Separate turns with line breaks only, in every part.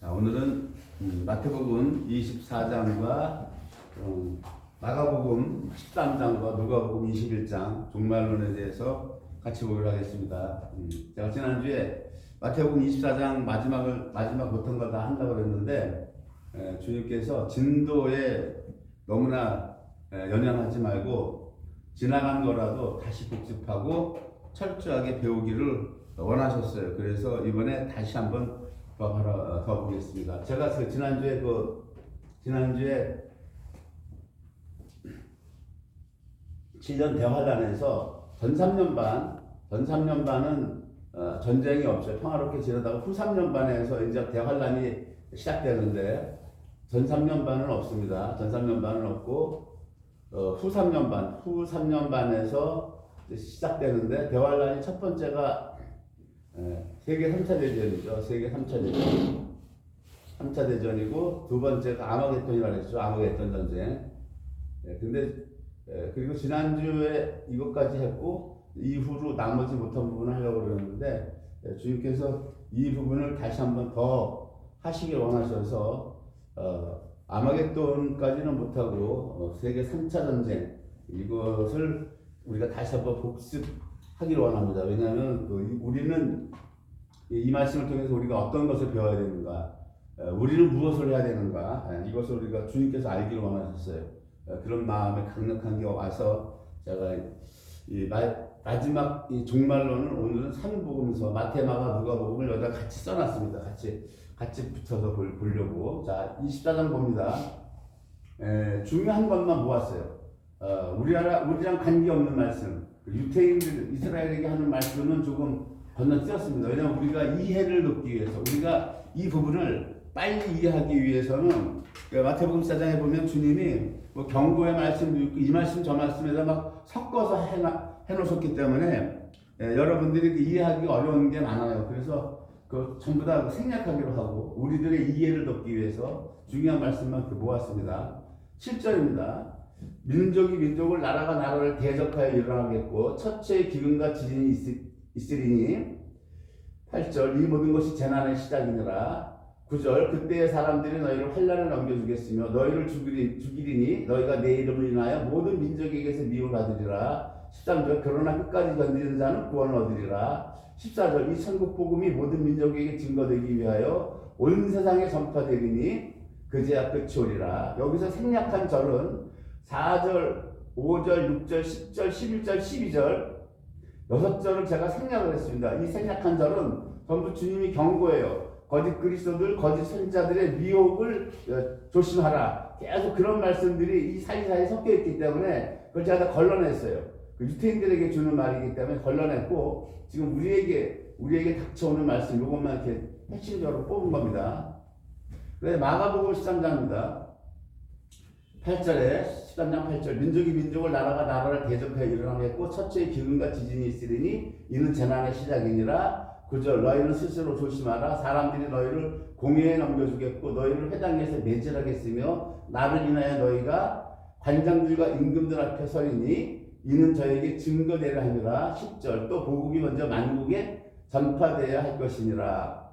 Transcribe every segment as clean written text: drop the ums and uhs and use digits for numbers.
자, 오늘은 마태복음 24장과 마가복음 13장과 누가복음 21장 종말론에 대해서 같이 보기로 하겠습니다. 제가 지난주에 마태복음 24장 마지막 못한 거 다 한다고 그랬는데 주님께서 진도에 너무나 연연하지 말고 지나간 거라도 다시 복습하고 철저하게 배우기를 원하셨어요. 그래서 이번에 다시 한번 더 보겠습니다. 제가 지난주에 지난주에 7년 대환란에서 전 3년 반은 전쟁이 없어요. 평화롭게 지내다가 후 3년 반에서 이제 대환란이 시작되는데 전 3년 반은 없습니다. 전 3년 반은 없고 후 3년 반에서 시작되는데 대환란이 첫 번째가 세계 3차 대전이죠. 세계 3차 대전. 3차 대전이고 두 번째가 아마겟돈이라고 했죠. 아마겟돈 전쟁. 그리고 지난주에 이것까지 했고 이후로 나머지 못한 부분을 하려고 그러는데 주님께서 이 부분을 다시 한번 더 하시길 원하셔서 아마겟돈까지는 못하고 세계 3차 전쟁 이것을 우리가 다시 한번 복습하기를 원합니다. 왜냐하면 우리는 이 말씀을 통해서 우리가 어떤 것을 배워야 되는가, 우리는 무엇을 해야 되는가, 이것을 우리가 주님께서 알기를 원하셨어요. 그런 마음에 강력한 게 와서 제가 이 마지막 이 종말론은 오늘은 3복음서 마태, 마가, 누가복음을 여기다 같이 써놨습니다. 같이 붙여서 보려고. 자, 24장 봅니다. 중요한 것만 모았어요. 우리랑 관계없는 말씀, 유태인들 이스라엘에게 하는 말씀은 조금 건너뛰었습니다. 왜냐하면 우리가 이해를 돕기 위해서, 우리가 이 부분을 빨리 이해하기 위해서는 마태복음 4장에 보면 주님이 뭐 경고의 말씀도 있고 이 말씀 저 말씀에다 막 섞어서 해놓으셨기 때문에 여러분들이 이해하기 어려운 게 많아요. 그래서 전부 다 생략하기로 하고 우리들의 이해를 돕기 위해서 중요한 말씀만 모았습니다. 7절입니다. 민족이 민족을, 나라가 나라를 대적하여 일어나겠고 첫째 기근과 지진이 있으리니 8절 이 모든 것이 재난의 시작이니라. 9절 그때의 사람들이 너희를 환난을 넘겨주겠으며 너희를 죽이리니 너희가 내 이름을 인하여 모든 민족에게서 미움을 받으리라. 13절 그러나 끝까지 견디는 자는 구원을 얻으리라. 14절 이 천국 복음이 모든 민족에게 증거되기 위하여 온 세상에 전파되리니 그제야 끝이 오리라. 여기서 생략한 절은 4절, 5절, 6절, 10절, 11절, 12절 6절을 제가 생략을 했습니다. 이 생략한 절은 전부 주님이 경고해요. 거짓 그리스도들, 거짓 선지자들의 미혹을 조심하라. 계속 그런 말씀들이 이 사이사이에 섞여 있기 때문에 그걸 제가 다 걸러냈어요. 유태인들에게 주는 말이기 때문에 걸러냈고 지금 우리에게 닥쳐오는 말씀 이것만 이렇게 핵심적으로 뽑은 겁니다. 그래서 마가복음 13장입니다. 8절에 13장 8절 민족이 민족을, 나라가 나라를 대적하여 일어나겠고 첫째의 기근과 지진이 있으리니 이는 재난의 시작이니라. 9절 너희는 스스로 조심하라. 사람들이 너희를 공회에 넘겨주겠고 너희를 회당에서 매질하겠으며 나를 인하여 너희가 관장들과 임금들 앞에 서리니 이는 저에게 증거되려 하니라. 10절 또 복음이 먼저 만국에 전파되어야 할 것이니라.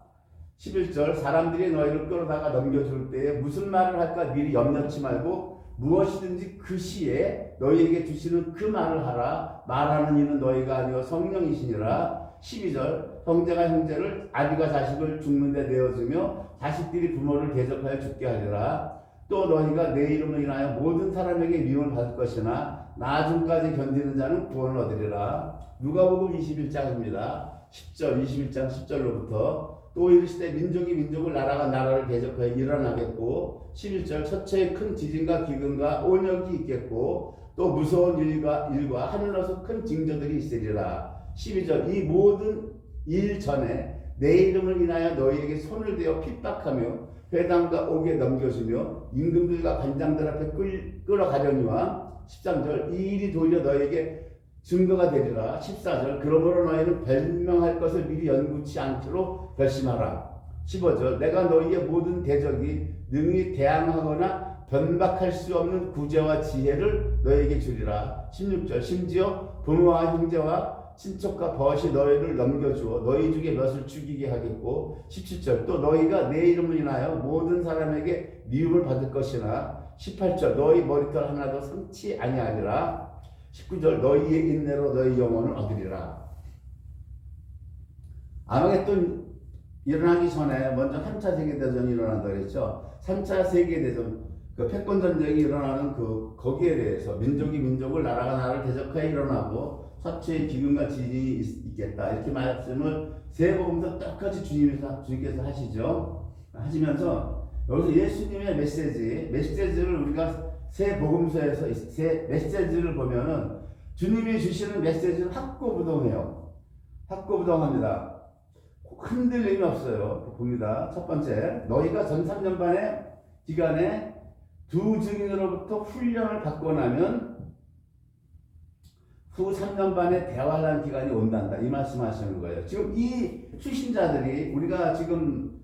11절 사람들이 너희를 끌어다가 넘겨줄 때에 무슨 말을 할까 미리 염려치 말고 무엇이든지 그 시에 너희에게 주시는 그 말을 하라. 말하는 이는 너희가 아니요 성령이시니라. 12절 형제가 형제를, 아비가 자식을 죽는데 내어주며 자식들이 부모를 대적하여 죽게 하리라. 또 너희가 내 이름을 인하여 모든 사람에게 미움을 받을 것이나 나중까지 견디는 자는 구원을 얻으리라. 누가복음 21장입니다. 10절 21장 10절로부터 또 이르시되 민족이 민족을, 나라가 나라를 대적하여 일어나겠고 11절 첫째의 큰 지진과 기근과 온역이 있겠고 또 무서운 일과 하늘로서 큰 징조들이 있으리라. 12절 이 모든 일 전에 내 이름을 인하여 너희에게 손을 대어 핍박하며 회당과 옥에 넘겨주며 임금들과 관장들 앞에 끌어가려니와 13절 이 일이 도리어 너희에게 증거가 되리라. 14절 그러므로 너희는 변명할 것을 미리 연구치 않기로 결심하라. 15절 내가 너희의 모든 대적이 능히 대항하거나 변박할 수 없는 구제와 지혜를 너희에게 주리라. 16절 심지어 부모와 형제와 친척과 벗이 너희를 넘겨주어 너희 중에 몇을 죽이게 하겠고 17절 또 너희가 내 이름을 인하여 모든 사람에게 미움을 받을 것이나 18절 너희 머리털 하나도 상치 아니하리라 19절 너희의 인내로 너희 영혼을 얻으리라. 아마겟돈 일어나기 전에 먼저 3차 세계대전이 일어난다고 했죠. 3차 세계대전 그 패권전쟁이 일어나는 거기에 대해서 민족이 민족을 나라가 나라를 대적하여 일어나고 서초에 기근과 지진이 있겠다 이렇게 말씀을 세 복음서 똑같이 주님께서 하시죠. 하시면서 여기서 예수님의 메시지를 우리가 세 복음서에서 세 메시지를 보면은 주님이 주시는 메시지는 확고부동해요. 확고부동합니다. 흔들림이 없어요. 봅니다. 첫 번째, 너희가 전 3년반의 기간에 두 증인으로부터 훈련을 받고 나면 후 3년 반의 대환란 기간이 온단다. 이 말씀하시는 거예요. 지금 이 수신자들이 우리가 지금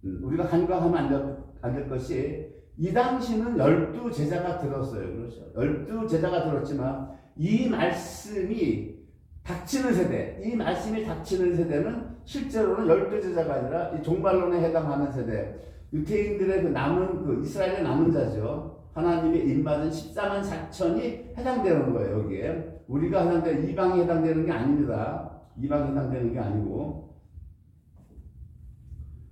우리가 간과하면 안 될 것이 이 당시는 12제자가 들었어요. 그렇죠. 12제자가 들었지만 이 말씀이 닥치는 세대, 이 말씀이 닥치는 세대는 실제로는 12제자가 아니라 이 종말론에 해당하는 세대, 유태인들의 그 남은 이스라엘의 남은 자죠. 하나님의 입맞은 14만 4천이 해당되는 거예요. 여기에 우리가 해당되는 이방이 해당되는 게 아닙니다. 이방이 해당되는 게 아니고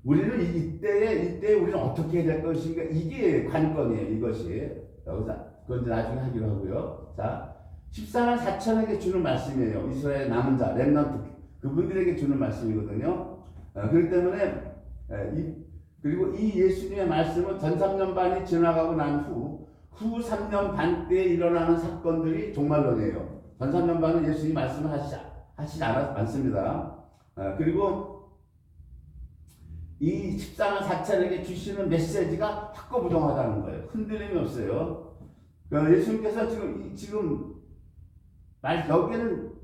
우리는 이때에 우리는 어떻게 해야 될 것인가 이게 관건이에요. 이것이 여기서 그건 이제 나중에 하기로 하고요. 자, 14만 4천에게 주는 말씀이에요. 이스라엘 남은 자, 렘넌트 그분들에게 주는 말씀이거든요. 그렇기 때문에 그리고 이 예수님의 말씀은 전 3년 반이 지나가고 난 후 3년 반 때에 일어나는 사건들이 종말론이에요. 전 3년 반은 예수님이 말씀을 하시지 않습니다. 그리고 이 14만 4천에게 주시는 메시지가 확고부동하다는 거예요. 흔들림이 없어요. 예수님께서 지금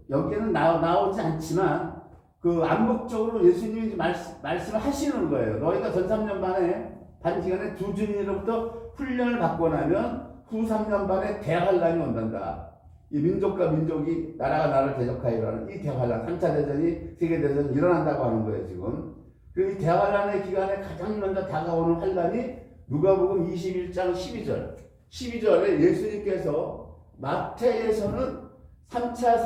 여기에는 나오지 않지만 암묵적으로 예수님이 말씀을 하시는 거예요. 너희가 전 3년 반 기간에 두 증인으로부터 훈련을 받고 나면 후 3년 반에 대환란이 온단다. 이 민족과 민족이 나라가 나라를 대적하여 일어나는 이 대환란, 3차 대전이 세계대전이 일어난다고 하는 거예요, 지금. 이 대환란의 기간에 가장 먼저 다가오는 환란이 누가복음 21장 12절에 예수님께서 마태에서는 3차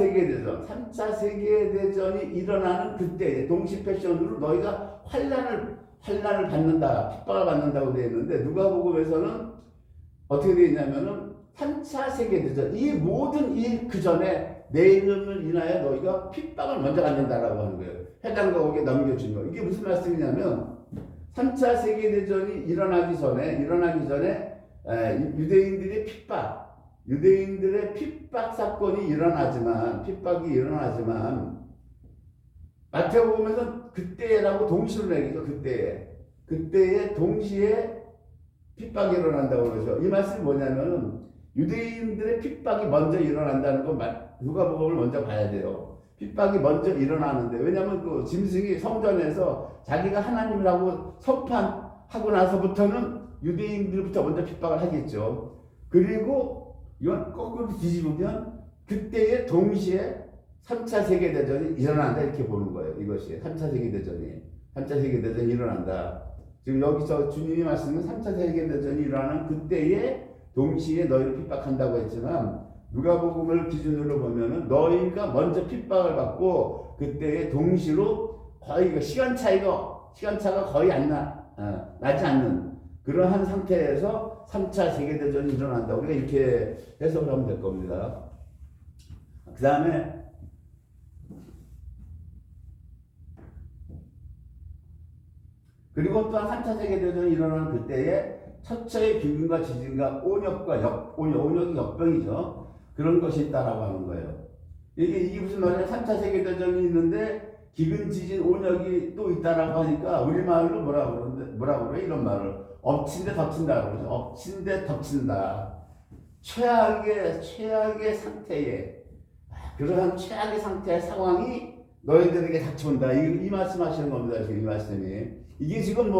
세계대전이 일어나는 그때 동시 패션으로 너희가 환란을 받는다, 핍박을 받는다고 되어 있는데 누가복음에서는 어떻게 되어 있냐면은 3차 세계대전 이 모든 일 그 전에 내 이름을 인하여 너희가 핍박을 먼저 받는다라고 하는 거예요. 해당 거기에 넘겨준 거. 이게 무슨 말씀이냐면 3차 세계대전이 일어나기 전에 유대인들의 핍박 사건이 핍박이 일어나지만 마태복음에서 그때라고 동시로 얘기죠. 그때에 동시에 핍박이 일어난다고 그러죠. 이 말씀이 뭐냐면 유대인들의 핍박이 먼저 일어난다는 건 누가복음을 먼저 봐야 돼요. 핍박이 먼저 일어나는데 왜냐하면 짐승이 성전에서 자기가 하나님이라고 선판하고 나서부터는 유대인들부터 먼저 핍박을 하겠죠. 그리고 이건 거꾸로 뒤집으면 그때에 동시에 3차 세계대전이 일어난다 이렇게 보는 거예요. 이것이 3차 세계대전이 일어난다. 지금 여기서 주님이 말씀은 3차 세계대전이 일어나는 그때에 동시에 너희를 핍박한다고 했지만 누가복음을 기준으로 보면은 너희가 먼저 핍박을 받고 그때에 동시로 거의 시간차가 거의 나지 않는 그러한 상태에서 3차 세계대전이 일어난다. 우리가 이렇게 해석을 하면 될 겁니다. 그 다음에 그리고 또한 3차 세계대전이 일어나는 그때에 첫째의 기근과 지진과 온역이 역병이죠. 그런 것이 있다라고 하는 거예요. 이게 무슨 말이야? 3차 세계대전이 있는데 기근, 지진, 온역이 또 있다라고 하니까 우리말로 뭐라고 그래? 이런 말을 엎친 데 덮친다 그러죠. 엎친 데 덮친다. 최악의 상태에 그러한 최악의 상태의 상황이 너희들에게 닥쳐온다. 이 말씀하시는 겁니다. 지금 이 말씀이. 이게 지금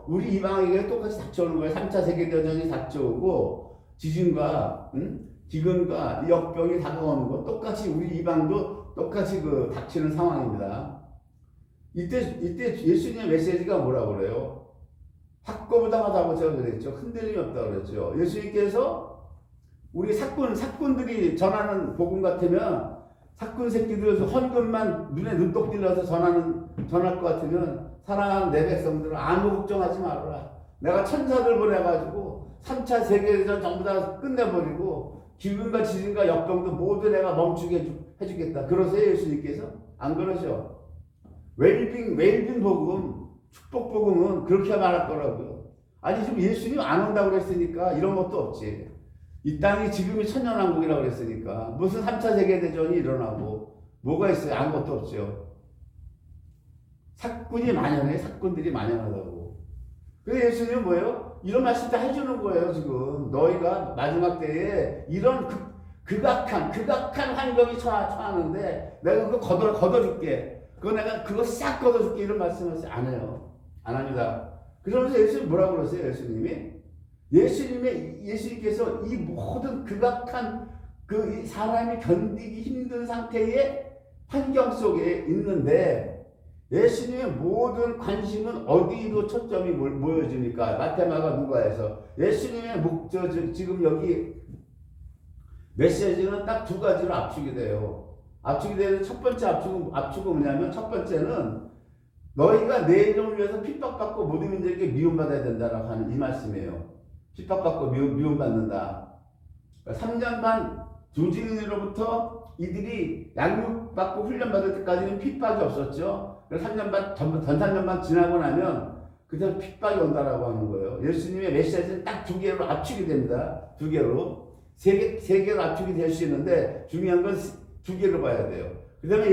우리 이방에게 똑같이 닥쳐오는 거예요. 3차 세계대전이 닥쳐오고 지진과 기근과 역병이 다가오는 것, 똑같이 우리 이방도 똑같이 그 닥치는 상황입니다. 이때 예수님의 메시지가 뭐라고 그래요? 확고부당하다고 제가 그랬죠. 흔들림이 없다고 그랬죠. 예수님께서 우리 사꾼들이 전하는 복음 같으면, 사꾼 새끼들 헌금만 눈에 눈독 들려서 전할 것 같으면, 사랑하는 내 백성들은 아무 걱정하지 말아라. 내가 천사들 보내가지고 3차 세계대전 전부 다 끝내버리고 기근과 지진과 역병도 모두 내가 멈추게 해주겠다. 그러세요, 예수님께서? 안 그러죠. 웰빙 복음, 축복 복음은 그렇게 말할 거라고요. 아니 지금 예수님 안 온다고 그랬으니까 이런 것도 없지. 이 땅이 지금이 천년왕국이라고 그랬으니까 무슨 3차 세계대전이 일어나고 뭐가 있어요? 아무것도 없죠. 사꾼들이 만연하다고. 그래서 예수님은 뭐예요? 이런 말씀 다 해주는 거예요. 지금 너희가 마지막 때에 이런 극악한 환경이 처하는데 내가 그거 걷어줄게. 그거 싹 걷어줄게. 이런 말씀을 안 해요. 안 합니다. 그러면서 예수님 뭐라고 그러세요? 예수님께서 이 모든 극악한 이 사람이 견디기 힘든 상태의 환경 속에 있는데 예수님의 모든 관심은 어디로 초점이 모여집니까? 마태마가 누가에서 예수님의 지금 여기 메시지는 딱 두 가지로 압축이 돼요. 압축이 되는 첫 번째 압축은 뭐냐면, 첫 번째는 너희가 내 이름을 위해서 핍박받고 모든 민족에게 미움받아야 된다라고 하는 이 말씀이에요. 핍박받고 미움받는다. 3년 반 두증인으로부터 이들이 양육받고 훈련받을 때까지는 핍박이 없었죠. 3년 반, 전 3년 반 지나고 나면 그대로 핍박이 온다라고 하는 거예요. 예수님의 메시지는 딱 두 개로 압축이 됩니다. 두 개로. 세 개로 압축이 될 수 있는데 중요한 건 두 개로 봐야 돼요. 그 다음에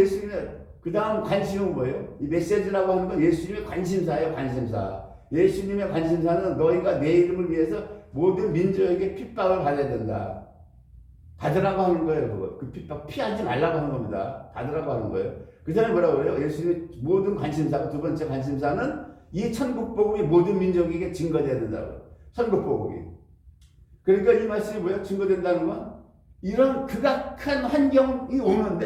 그 다음 관심은 뭐예요? 이 메시지라고 하는 건 예수님의 관심사예요, 관심사. 예수님의 관심사는 너희가 내 이름을 위해서 모든 민족에게 핍박을 받아야 된다. 받으라고 하는 거예요, 그거. 그 핍박 피하지 말라고 하는 겁니다. 받으라고 하는 거예요. 그 다음에 뭐라고 그래요? 예수님의 모든 관심사가, 두 번째 관심사는 이 천국복음이 모든 민족에게 증거돼야 된다고. 천국복음이. 그러니까 이 말씀이 뭐예요? 증거된다는 건 이런 극악한 환경이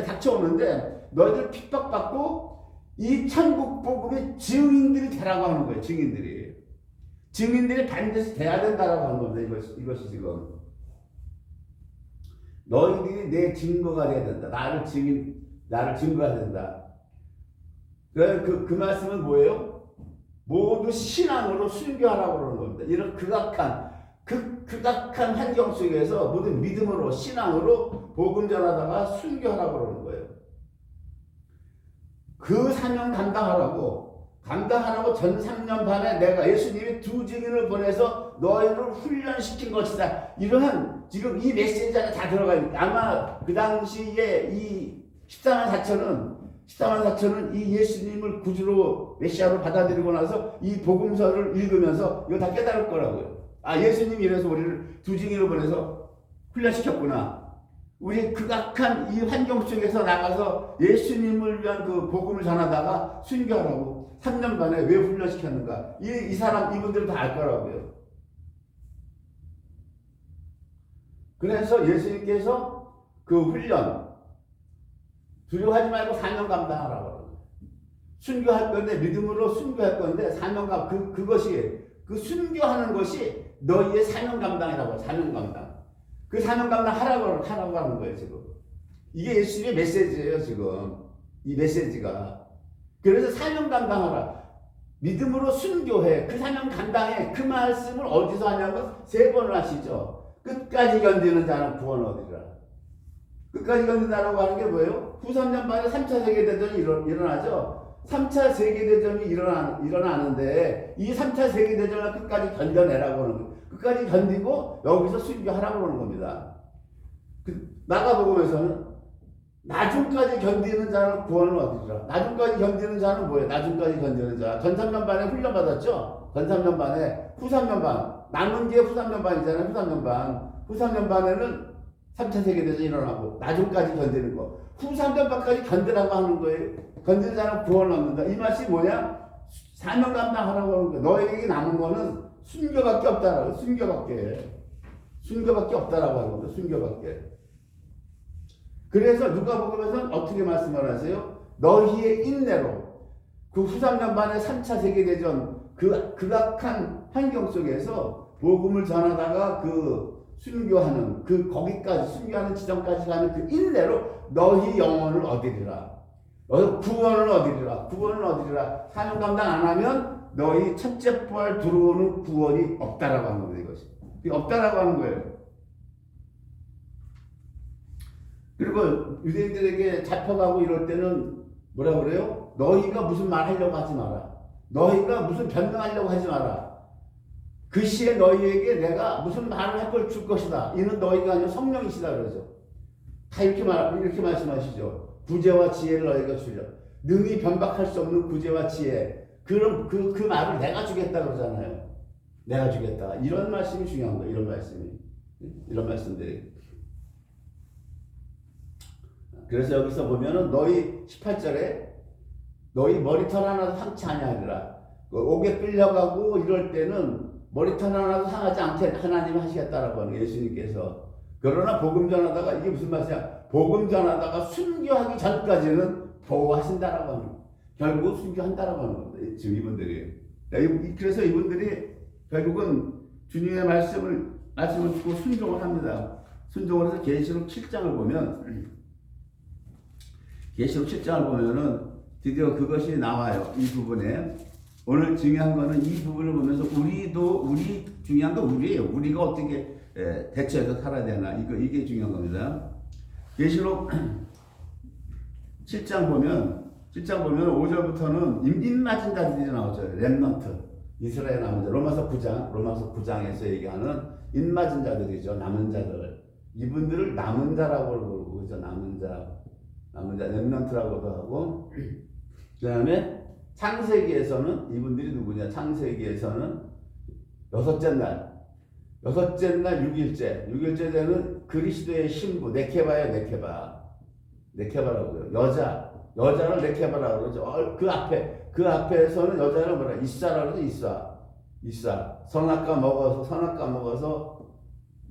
닥쳐오는데 너희들 핍박받고 이 천국복음의 증인들이 되라고 하는 거예요. 증인들이 반드시 돼야 된다라고 하는 겁니다. 이것이 지금. 너희들이 내 증거가 돼야 된다. 나를 증거해야 된다. 그 말씀은 뭐예요? 모두 신앙으로 순교하라고 그러는 겁니다. 이런 극악한 환경 속에서 모든 믿음으로, 신앙으로 복음 전하다가 순교하라고 그러는 거예요. 그 사명 감당하라고 전 3년 반에 내가 예수님이 두 증인을 보내서 너희를 훈련시킨 것이다. 이러한 지금 이 메시지 안에 다 들어가 있는, 아마 그 당시에 이 14만 4천은 이 예수님을 구주로 메시아로 받아들이고 나서 이 복음서를 읽으면서 이거 다 깨달을 거라고요. 아, 예수님이 이래서 우리를 두 증인을 보내서 훈련시켰구나. 우리 극악한 이 환경 속에서 나가서 예수님을 위한 그 복음을 전하다가 순교하라고 3년 반에 왜 훈련시켰는가. 이분들은 다 알 거라고요. 그래서 예수님께서 그 훈련, 두려워하지 말고 사명 감당하라고. 순교할 건데, 믿음으로 순교할 건데, 그 순교하는 것이 너희의 사명 감당이라고. 사명 감당. 그 사명 감당 하라고 하는 거예요, 지금. 이게 예수님의 메시지예요, 지금. 이 메시지가. 그래서 사명 감당하라. 믿음으로 순교해. 그 사명 감당해. 그 말씀을 어디서 하냐면 3번을 하시죠. 끝까지 견디는 자는 구원 얻으리라. 끝까지 견딘다라고 하는 게 뭐예요? 후 3년 만에 3차 세계대전이 일어나죠. 3차 세계대전이 일어나는데 이 3차 세계대전을 끝까지 견뎌내라고 하는 거예요. 끝까지 견디고 여기서 순교하라고 하는 겁니다. 마가복음에서는 나중까지 견디는 자는 구원을 얻으리라. 나중까지 견디는 자는 뭐예요? 나중까지 견디는 자. 전 3년 반에 훈련 받았죠? 전 3년 반에 후 3년 반. 남은 게 후 3년 반이잖아요. 후 3년 반. 후 3년 반에는 3차 세계대전이 일어나고 나중까지 견디는 거. 후 3년 반까지 견디라고 하는 거예요. 견디는 자는 구원을 얻는다. 이 말이 뭐냐? 사명 감당하라고 하는 거예요. 너에게 남은 거는 순교밖에 없다라고. 순교밖에 없다라고 하는 겁니다. 순교밖에. 그래서 누가복음에서는 어떻게 말씀을 하세요? 너희의 인내로 그 후 3년 만에 3차 세계대전 그 극악한 환경 속에서 복음을 전하다가 그 순교하는 그 거기까지 순교하는 지점까지 가는 그 인내로 너희 영혼을 얻으리라. 구원을 얻으리라. 구원을 얻으리라. 사명 감당 안 하면 너희 첫째 부활 들어오는 구원이 없다라고 하는 겁니다. 이것이. 없다라고 하는 거예요. 그리고 유대인들에게 잡혀가고 이럴 때는 뭐라 그래요? 너희가 무슨 말 하려고 하지 마라. 너희가 무슨 변명하려고 하지 마라. 그 시에 너희에게 내가 무슨 말을 할 걸 줄 것이다. 이는 너희가 아니라 성령이시다 그러죠. 다 이렇게 말씀하시죠. 구제와 지혜를 너희가 주려. 능히 변박할 수 없는 구제와 지혜. 그럼 그 말을 내가 주겠다 그러잖아요. 내가 주겠다. 이런 말씀이 중요한 거예요. 이런 말씀이. 이런 말씀들이. 그래서 여기서 보면은 너희 18절에 너희 머리털 하나도 상치 아니하리라. 옥에 끌려가고 이럴 때는 머리털 하나도 상하지 않게 하나님 하시겠다라고 하는 예수님께서. 그러나 복음 전하다가 이게 무슨 말이야? 복음 전하다가 순교하기 전까지는 보호하신다라고 하는 거예요. 결국 순교한다라고 하는 겁니다. 지금 이분들이. 그래서 이분들이 결국은 주님의 말씀을 듣고 순종을 합니다. 순종을 해서 계시록 7장을 보면 계시록 7장을 보면은 드디어 그것이 나와요. 이 부분에. 오늘 중요한 거는 이 부분을 보면서 우리 중요한 건 우리예요. 우리가 어떻게 대처해서 살아야 되나. 이게 중요한 겁니다. 계시록 7장 보면 5절부터는 입맞은 자들이 나오죠. 렘넌트. 이스라엘 남은 자. 로마서 9장에서 얘기하는 입맞은 자들이죠. 남은 자들. 이분들을 남은 자라고 부르고, 그죠? 남은 자, 렘넌트라고도 하고, 그 다음에 창세기에서는 이분들이 누구냐? 창세기에서는 여섯째 날 6일째 되는 그리스도의 신부, 네케바예요, 네케바라고요. 여자를 네케바라고 그러죠. 그 앞에서는 여자를 뭐라? 이사라고 그러죠. 이사. 선악과 먹어서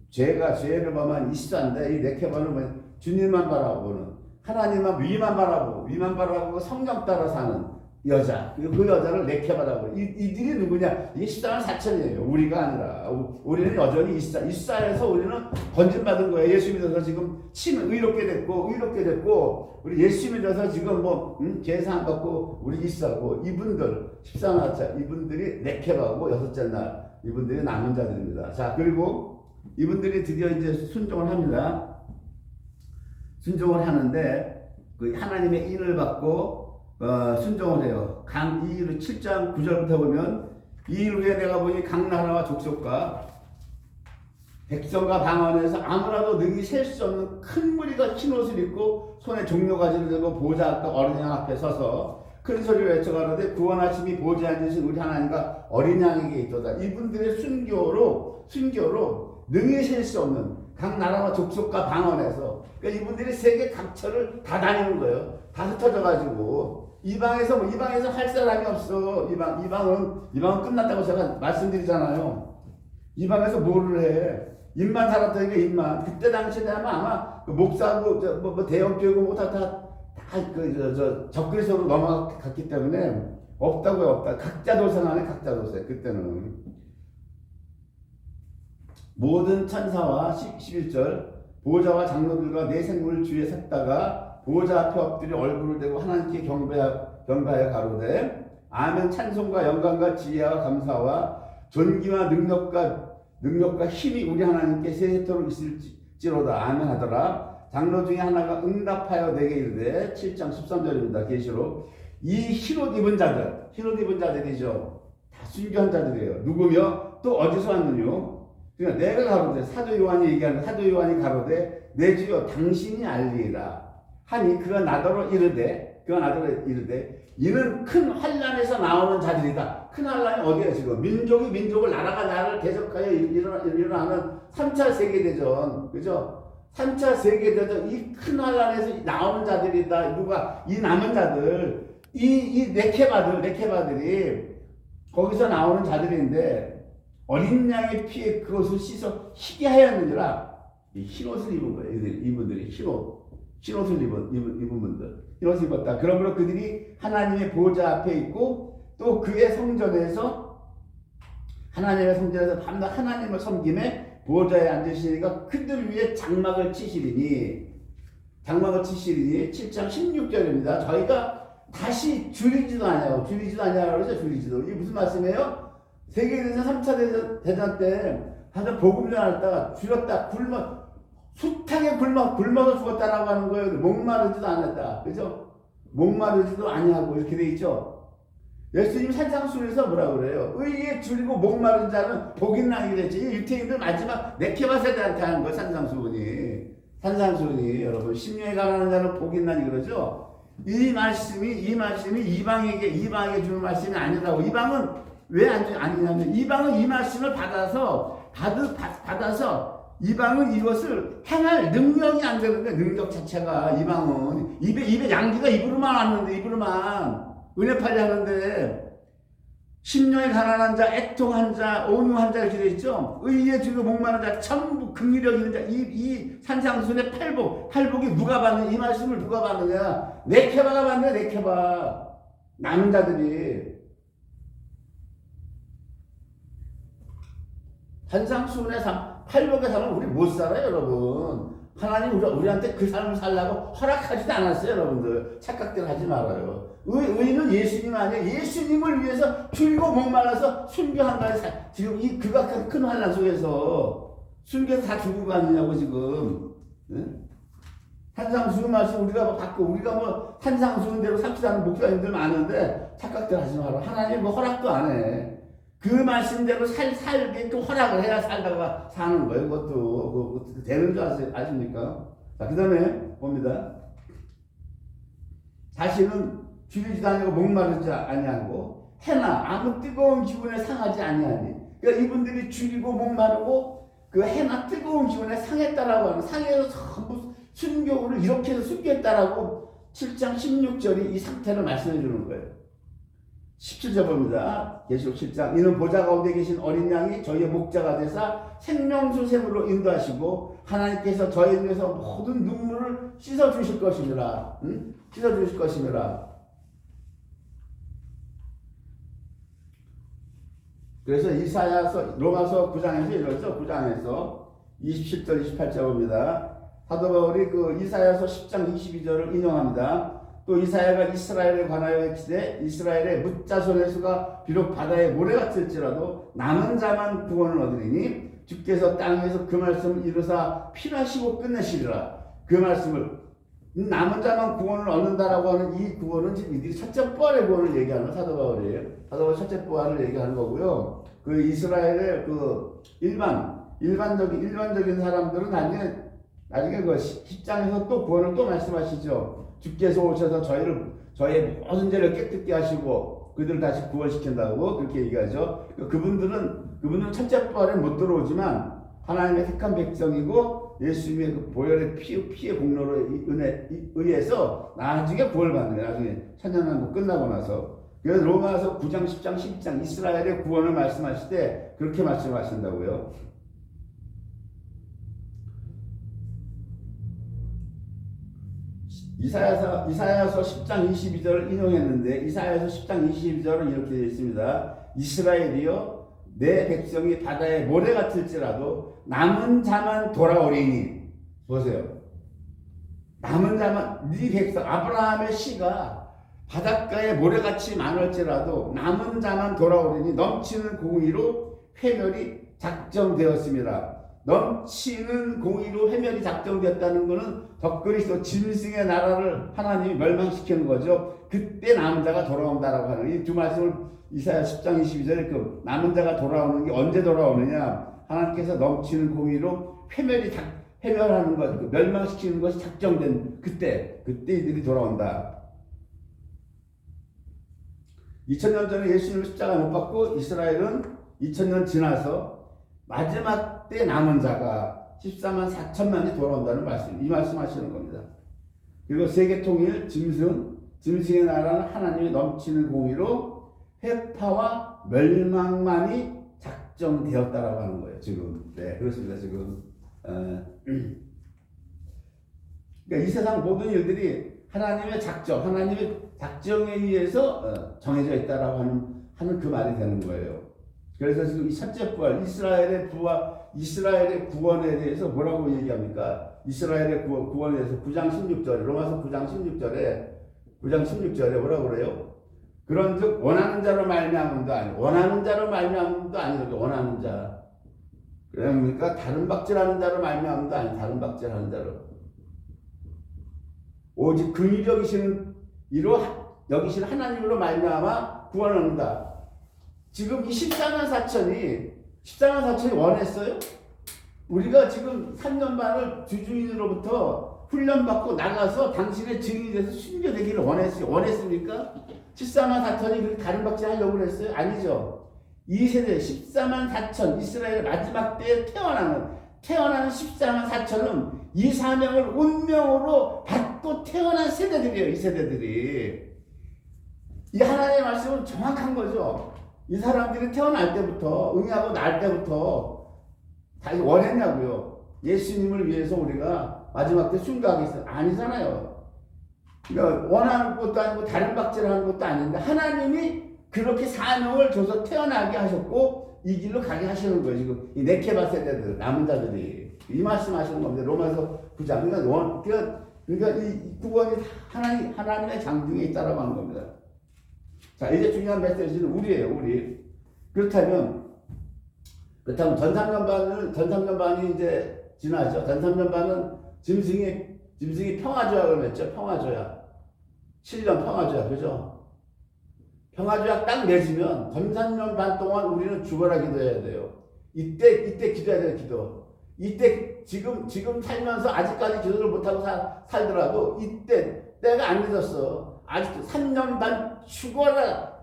죄를 범한 이사인데, 이 네케바는 뭐 주님만 바라보는, 하나님만 위만 바라보고 성령 따라 사는 여자. 그 여자를 네케바라고. 이들이 누구냐? 이게 14만 4천이에요. 우리가 아니라. 우리는 여전히 이사에서 우리는 건진받은 거예요. 예수 믿어서 지금 의롭게 됐고, 우리 예수 믿어서 지금 제사 안 받고 우리 이사고, 이분들 14만 4천, 이분들이 네케바고 여섯째 날, 이분들이 남은 자들입니다. 자, 그리고 이분들이 드디어 이제 순종을 합니다. 순종을 하는데, 그 하나님의 인을 받고, 순종을 해요. 이 일 7장 9절부터 보면, 이 일 후에 내가 보니 각 나라와 족속과 백성과 방언에서 아무라도 능히 셀 수 없는 큰 무리가 흰 옷을 입고 손에 종려가지를 들고 보좌 앞과 어린 양 앞에 서서 큰 소리로 외쳐가로되 구원하심이 보좌에 앉으신 우리 하나님과 어린 양에게 있도다. 이분들의 순교로 능히 셀 수 없는 각 나라와 족속과 방언에서, 그러니까 이분들이 세계 각처를 다 다니는 거예요. 다 흩어져가지고 이방에서 할 사람이 없어. 이방은 끝났다고 제가 말씀드리잖아요. 이방에서 뭐를 해? 입만 살았다니까 입만. 그때 당시에 아마 그 목사고 대형교회고 적그리스도로 넘어갔기 때문에 없다고요. 각자 도생하네. 그때는 모든 천사와 11절 보좌와 장로들과 내 생물을 주위에 섰다가 보좌 앞에 엎드려 얼굴을 대고 하나님께 경배하여 가로되 아멘. 찬송과 영광과 지혜와 감사와 존귀와 능력과 힘이 우리 하나님께 세세토록 있을지로다. 아멘 하더라. 장로 중에 하나가 응답하여 내게 이르되 7장 13절입니다. 계시록. 이 흰옷 입은 자들이죠. 다 순교한 자들이에요. 누구며? 또 어디서 왔느뇨? 그러니까 내가 가로되, 사도 요한이 가로되 내 주여 당신이 알리라 하니 그가 나더러 이르되 이는 큰 환난에서 나오는 자들이다. 큰 환난이 어디야 지금? 민족을 나라가 나라를 대적하여 일어나는 3차 세계대전, 그죠? 3차 세계대전 이 큰 환난에서 나오는 자들이다. 누가? 이 남은 자들, 이 네케바들이 거기서 나오는 자들인데 어린 양의 피에 그것을 씻어 희게 하였느니라. 이 흰옷을 입은 거예요. 이분들이 흰옷을 입은 분들. 흰옷을 입었다. 그러므로 그들이 하나님의 보좌 앞에 있고 또 그의 성전에서 밤낮 하나님을 섬김에 보좌에 앉으시니까 그들 위에 장막을 치시리니 7장 16절입니다. 저희가 다시 줄이지도 않아요. 그러죠. 이게 무슨 말씀이에요? 세계대전 3차 대전 때 다들 복음 전하다가 줄였다. 숱하게 굶어서 죽었다라고 하는 거예요. 목마르지도 않았다. 그죠? 목마르지도 아니하고 이렇게 돼 있죠. 예수님 산상수훈에서 뭐라 그래요? 의에 줄이고 목마른 자는 복이 나게 되지. 유태인들 마지막 네케바세들한테 하는 거 산상수훈이 여러분 심령에 가난한 자는 복이 나니 그러죠. 이 말씀이 이방에게 주는 말씀이 아니라고. 이방은 왜 아니냐면 이방은 이 말씀을 받아서 이방은 이것을 행할 능력이 안 되는 거예요. 능력 자체가 이방은 입에 양기가 입으로만 왔는데 은혜팔이 하는데 심령에 가난한 자, 애통한 자, 온유한 자 이렇게 되어 있죠. 의에 줄이고 목마른 자, 전부 긍휼력 있는 자. 이 산상수훈의 팔복이 누가 받느냐? 이 말씀을 누가 받느냐? 네케바가 받느냐? 네케바. 남은 자들이. 산상수훈의 팔복의 삶을 우리 못 살아요, 여러분. 하나님 우리한테 그 삶을 살라고 허락하지도 않았어요, 여러분들. 착각들 하지 말아요. 의는 예수님 아니에요. 예수님을 위해서 줄이고 목말라서 순교한 거예요. 지금 이 그가 큰 환난 속에서 순교해서 다 죽은 거 아니냐고 지금. 응? 산상수훈 말씀 우리가 받고 우리가 산상수훈대로 삽시다는 목사님들 많은데 착각들 하지 마라. 하나님 허락도 안 해. 그 말씀대로 살게끔 허락을 해야 살다가 사는 거예요. 그것도 되는 줄 아십니까? 자, 그 다음에 봅니다. 다시는 줄이지도 아니고 목마르지 아니하고 해나 아무 뜨거운 기운에 상하지 아니하니. 그러니까 이분들이 줄이고 목마르고 그 해나 뜨거운 기운에 상했다라고 하는, 상해서 전부 순교를 이렇게 해서 순교했다라고 7장 16절이 이 상태를 말씀해 주는 거예요. 17절 봅니다. 계시록 7장. 이는 보좌 가운데 계신 어린 양이 저희의 목자가 되사 생명수 샘으로 인도하시고 하나님께서 저희 눈에서 모든 눈물을 씻어 주실 것이니라. 씻어 주실 것이니라. 그래서 이사야서 로마서 9장에서 이러죠. 9장에서 27절 28절 봅니다. 사도 바울이 그 이사야서 10장 22절을 인용합니다. 또 이사야가 이스라엘에 관하여 외치되 이스라엘의 뭇자손의 수가 비록 바다에 모래 같을지라도 남은 자만 구원을 얻으리니 주께서 땅에서 그 말씀을 이루사 필하시고 끝내시리라. 그 말씀을 남은 자만 구원을 얻는다라고 하는 이 구원은 지금 이들이 첫째 부활의 구원을 얘기하는 사도 바울이에요. 사도 바울 첫째 부활을 얘기하는 거고요. 그 이스라엘의 그 일반적인 사람들은 나중에 그 10장에서 또 구원을 또 말씀하시죠. 주께서 오셔서 저희의 모든 죄를 깨끗게 하시고 그들을 다시 구원시킨다고 그렇게 얘기하죠. 그분들은 첫째 부활에 못 들어오지만 하나님의 택한 백성이고 예수님의 그 보혈의 피의 공로로 의해서 나중에 구원을 받는 거예요. 나중에 천년왕국 끝나고 나서. 그래서 로마서 9장, 10장, 12장 이스라엘의 구원을 말씀하실 때 그렇게 말씀하신다고요. 이사야서 10장 22절을 인용했는데 이사야서 10장 22절은 이렇게 되어 있습니다. 이스라엘이여 내 백성이 바다의 모래 같을지라도 남은 자만 돌아오리니. 보세요. 남은 자만, 네 백성 아브라함의 씨가 바닷가에 모래같이 많을지라도 남은 자만 돌아오리니 넘치는 공의로 회멸이 작정되었습니다. 넘치는 공의로 회멸이 작정되었다는 것은 적그리스도 짐승의 나라를 하나님이 멸망시키는 거죠. 그때 남은 자가 돌아온다라고 하는 이 두 말씀을 이사야 10장 22절에 그 남은 자가 돌아오는 게 언제 돌아오느냐? 하나님께서 넘치는 공의로 회멸하는 것, 멸망시키는 것이 작정된 그때 이들이 돌아온다. 2000년 전에 예수님을 십자가 못 박고 이스라엘은 2000년 지나서 마지막 때 남은 자가 14만 4천만이 돌아온다는 말씀, 이 말씀하시는 겁니다. 그리고 세계 통일, 짐승의 나라는 하나님의 넘치는 공의로 회파와 멸망만이 작정되었다라고 하는 거예요. 지금 네 그렇습니다. 지금 그러니까 이 세상 모든 일들이 하나님의 작정에 의해서 정해져 있다라고 하는 그 말이 되는 거예요. 그래서 지금 이 첫째 부활, 이스라엘의 구원에 대해서 뭐라고 얘기합니까? 이스라엘의 구원에 대해서 9장 16절에, 로마서 9장 16절에 뭐라고 그래요? 그런즉 원하는 자로 말미암음도 아니고, 원하는 자. 그러니까 다른 박질하는 자로 말미암음도 아니고, 다른 박질하는 자로. 오직 긍휼히 여기시는 하나님으로 말미암아 구원을 얻는다. 지금 이 14만 4천이 원했어요? 우리가 지금 3년 반을 주주인으로부터 훈련받고 나가서 당신의 증인이 돼서 순교되기를 원했습니까? 14만 4천이 그렇게 다른 박질 하려고 그랬어요? 아니죠. 이 세대 14만 4천 이스라엘 마지막 때에 태어나는 14만 4천은 이 사명을 운명으로 받고 태어난 세대들이에요. 이 세대들이. 이 하나님의 말씀은 정확한 거죠. 이 사람들이 태어날 때부터 응하고 날 때부터 다 원했냐고요. 예수님을 위해서 우리가 마지막 때 순교하겠어요? 아니잖아요. 그러니까 원하는 것도 아니고 다른 박질하는 것도 아닌데 하나님이 그렇게 사명을 줘서 태어나게 하셨고 이 길로 가게 하시는 거예요. 지금 이 네케바 세대들 남은 자들이 이 말씀하시는 겁니다. 로마서 9장. 그러니까 이 구원이 하나님의 장중에 있다라고 하는 겁니다. 자, 이제 중요한 메시지는 우리예요, 우리. 그렇다면 전삼년반이 이제 지나죠. 전삼년반은 짐승이 평화조약을 맺죠. 평화조약. 7년 평화조약, 그죠? 평화조약 딱 맺으면 전삼년반 동안 우리는 죽어라 기도해야 돼요. 이때 기도해야 돼요, 기도. 이때 지금 살면서 아직까지 기도를 못하고 살더라도 이때 때가 안 늦었어. 아직도 3년 반 죽어라.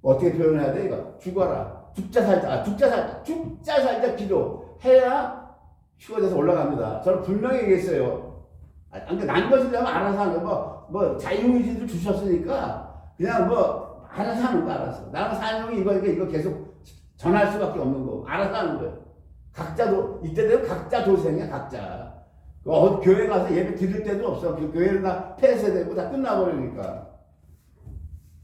어떻게 표현해야 돼 이거? 죽어라. 죽자 살자 기도해야 휴거돼서 올라갑니다. 저는 분명히 얘기했어요. 그러니까 난 것이라면 알아서 하는 거. 뭐 자유의지도 주셨으니까 그냥 뭐 알아서 하는 거 알아서. 나는 사명이 이거 계속 전할 수밖에 없는 거. 알아서 하는 거예요. 이때 되면 각자 도생이야, 각자. 교회 가서 예배 드릴 때도 없어. 교회는 다 폐쇄되고 다 끝나버리니까.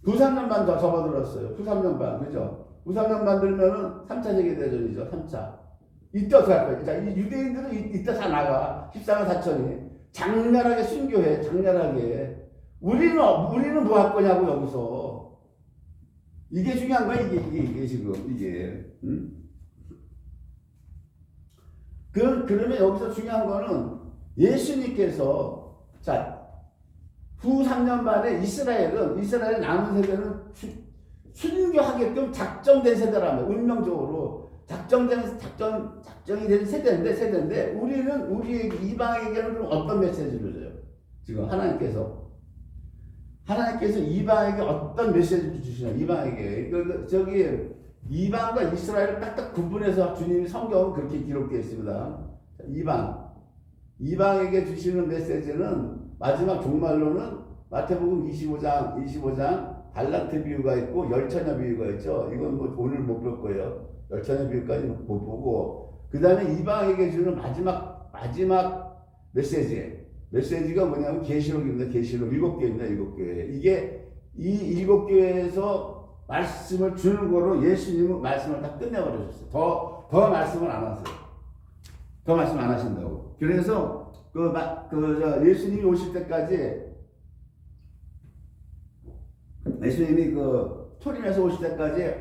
2~3년만 더 접어들었어요. 2~3년반, 그죠? 2~3년만 들면은 3차 세계대전이죠, 3차. 이때 어떻게 할 거야? 자, 이 유대인들은 이때 다 나가. 14만 4천이. 장렬하게 순교해, 장렬하게. 우리는 뭐 할 거냐고, 여기서. 이게 중요한 거야, 이게 지금, 이게. 응? 그러면 여기서 중요한 거는 예수님께서, 자, 후 3년 만에 이스라엘 남은 세대는 순교하게끔 작정된 세대라며, 운명적으로 작정이 된 세대인데, 우리 이방에게는 어떤 메시지를 줘요? 지금 하나님께서 이방에게 어떤 메시지를 주시냐, 이방에게. 이방과 이스라엘을 딱딱 구분해서 주님이 성경은 그렇게 기록되어 있습니다. 이방에게 주시는 메시지는 마지막 종말로는 마태복음 25장 달란트 비유가 있고 열처녀 비유가 있죠. 이건 뭐 오늘 못 볼 거예요. 열처녀 비유까지 못 보고, 그 다음에 이방에게 주는 마지막 메시지가 뭐냐면 계시록입니다. 계시록 7개입니다. 7개. 이게 이 7개에서 말씀을 주는 거로 예수님은 말씀을 다 끝내버리셨어요. 더 말씀을 안 하세요. 더 말씀 안 하신다고. 그래서 예수님이 오실 때까지, 예수님이 토림에서 오실 때까지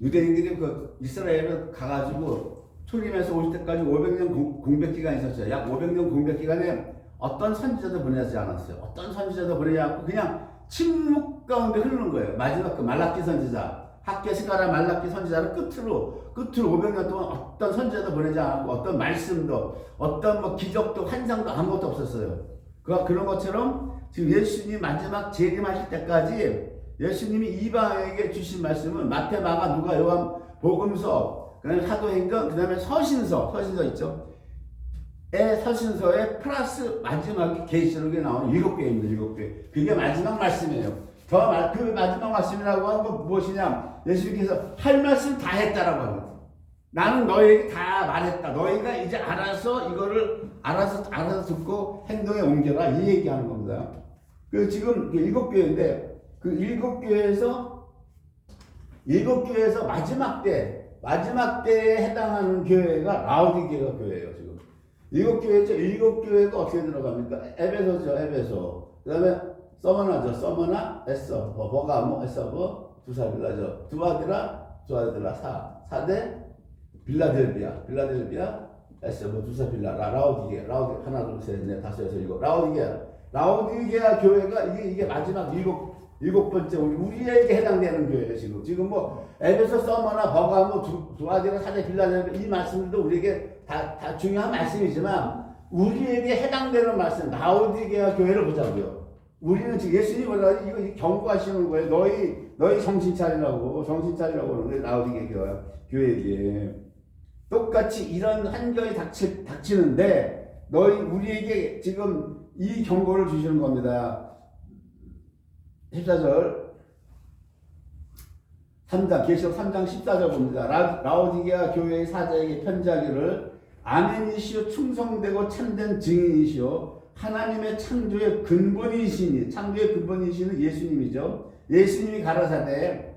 유대인들이 이스라엘을 가가지고 토림에서 오실 때까지 500년 공백 기간이 있었어요. 약 500년 공백 기간에 어떤 선지자도 보내지 않았어요. 어떤 선지자도 보내지 않고 그냥 침묵 가운데 흐르는 거예요. 마지막 말라기 선지자, 학개스가라 말라기 선지자를 끝으로 500년 동안 어떤 선지자도 보내지 않았고, 어떤 말씀도, 어떤 뭐 기적도, 환상도 아무것도 없었어요. 그런 것처럼 지금 예수님이 마지막 재림하실 때까지 예수님이 이방에게 주신 말씀은 마태, 마가, 누가, 요한, 복음서, 그다음에 사도행전, 그다음에 서신서 있죠. 서신서에 플러스 마지막에 계시록에 나오는 7개입니다. 7개. 그게 마지막 말씀이에요. 그 마지막 말씀이라고 하는 건 무엇이냐? 예수님께서 할 말씀 다 했다라고 합니다. 나는 너희에게 다 말했다. 너희가 이제 알아서 이거를 알아서 듣고 행동에 옮겨라. 이 얘기하는 겁니다. 그 지금 7교회인데 그 7교회에서 마지막 때에 해당하는 교회가 라오디게아 교회예요. 지금 7교회죠. 7교회가 어떻게 들어갑니까? 에베소죠. 에베소. 그다음에 서머나죠. 서머나, 에서, 버가모, 에서버, 두사빌라죠. 두아드라, 사대, 빌라델비아, 에서버, 두사빌라, 라오디게아, 하나, 둘, 셋, 넷, 다섯, 여섯, 일곱, 라오디게아 교회가 이게 마지막 일곱 번째 우리에게 해당되는 교회예요. 지금 뭐 에베소, 서머나, 버가모, 두아드라, 사대, 빌라델비아 이 말씀들도 우리에게 다 중요한 말씀이지만 우리에게 해당되는 말씀 라오디게아 교회를 보자고요. 우리는 지금 예수님이 뭐라 이거 경고하시는 거예요. 너희 정신 차리라고 그러는데 라오디게아 교회에게 똑같이 이런 환경이 닥치는데 우리에게 지금 이 경고를 주시는 겁니다. 14절 3장 계시록 3장 14절 봅니다. 라오디게아 교회의 사자에게 편지하기를 아멘이시오 충성되고 참된 증인이시오 하나님의 창조의 근본이시니 창조의 예수님이죠. 예수님이 가라사대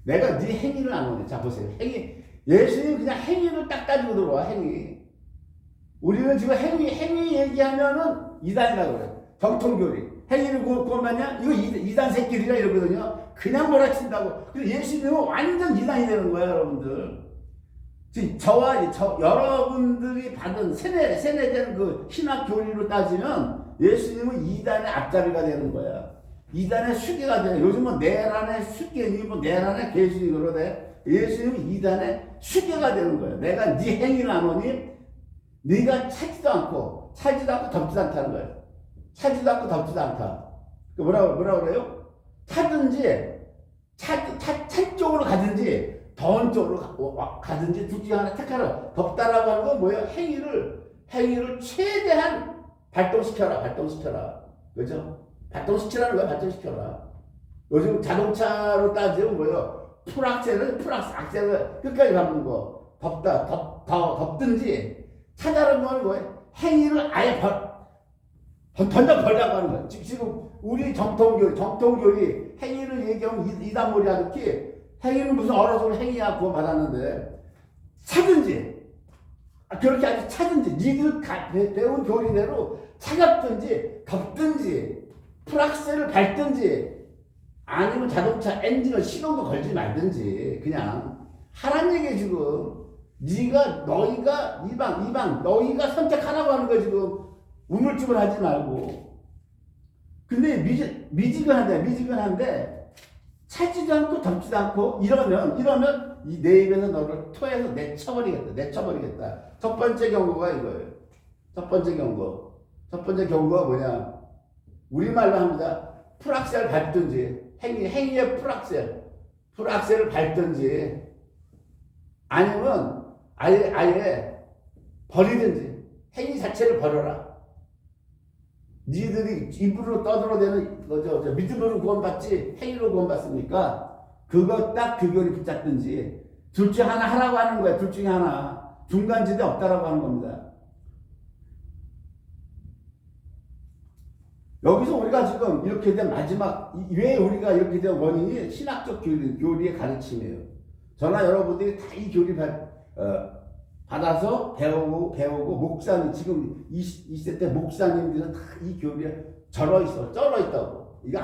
내가 네 행위를 안 오네. 자 보세요. 예수님 그냥 행위를 딱 가지고 들어와. 행위. 우리는 지금 행위 얘기하면은 이단이라고 그래요. 정통교리. 행위를 구원받냐? 이거 이단 새끼들이라 이러거든요. 그냥 몰아친다고. 그래서 예수님은 완전 이단이 되는 거예요, 여러분들. 지금 여러분들이 받은 세뇌된 그 신학 교리로 따지면 예수님은 이단의 앞잡이가 되는 거야. 이단의 수계가 되는. 요즘은 내란의 수계니 뭐 내란의 개수니 그러대. 예수님은 이단의 수계가 되는 거야. 내가 네 행위를 안 오니 네가 차지도 않고 덥지도 않다는 거야. 차지도 않고 덥지도 않다. 그 뭐라 그래요? 차든지 차 쪽으로 가든지 더운 쪽으로 가든지 둘 중에 하나 택하라. 덥다라고 하는 건 뭐예요? 행위를 최대한 발동시켜라. 그죠? 발동시키라는 거야. 발동시켜라. 요즘 자동차로 따지면 뭐예요? 풀악셀을 끝까지 밟는 거. 덥든지 차다른 건 뭐예요? 행위를 아예 던져버리라고 하는 거야. 지금 우리 정통교리 행위를 얘기하면 이단머리 하듯이 행위는 무슨 얼어서 행위야 구원 받았는데 차든지 그렇게 아주 차든지 니들 배운 교리대로 차갑든지 덥든지 풀악셀을 밟든지 아니면 자동차 엔진을 시동도 걸지 말든지 그냥 하란 얘기에 지금 너희가 이방 너희가 선택하라고 하는 거 지금 우물쭈물 하지 말고. 근데 미지근한데 차지도 않고 덥지도 않고 이러면 내 입에서 너를 토해서 내쳐버리겠다. 첫 번째 경고가 이거예요. 첫 번째 경고가 뭐냐? 우리말로 합니다. 풀악셀 밟든지 행위의 풀악셀을 밟든지 아니면 아예 버리든지 행위 자체를 버려라. 니들이 입으로 떠들어대는 거죠. 믿음으로 구원받지 행위로 구원받습니까? 그거 딱 그 교리 붙잡든지 둘 중에 하나 하라고 하는 거야. 둘 중에 하나. 중간지대 없다라고 하는 겁니다. 여기서 우리가 지금 이렇게 된 왜 우리가 이렇게 된 원인이 신학적 교리의 가르침이에요. 저나 여러분들이 다 이 교리 받아서 배우고 목사님 지금 이 시대 때 목사님들은 다 이 교리에 쩔어 있다고. 이거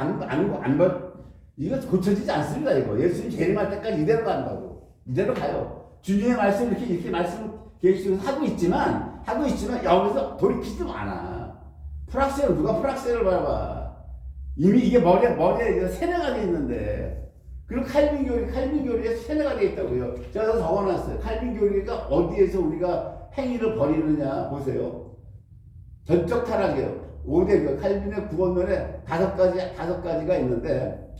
이거 고쳐지지 않습니다. 이거 예수님 재림할 때까지 이대로 간다고. 이대로 가요. 주님의 말씀 이렇게 말씀 계시면서 하고 있지만 여기서 돌이키지 않아. 누가 프락셀을 봐봐. 이미 이게 머리에 세뇌가 돼 있는데. 그리고 칼빈 교리에 세뇌가 되어 있다고요. 제가 적어놨어요. 칼빈 교리가 어디에서 우리가 행위를 버리느냐 보세요. 전적 타락이에요. 5대 칼빈의 구원론에 다섯 가지가 있는데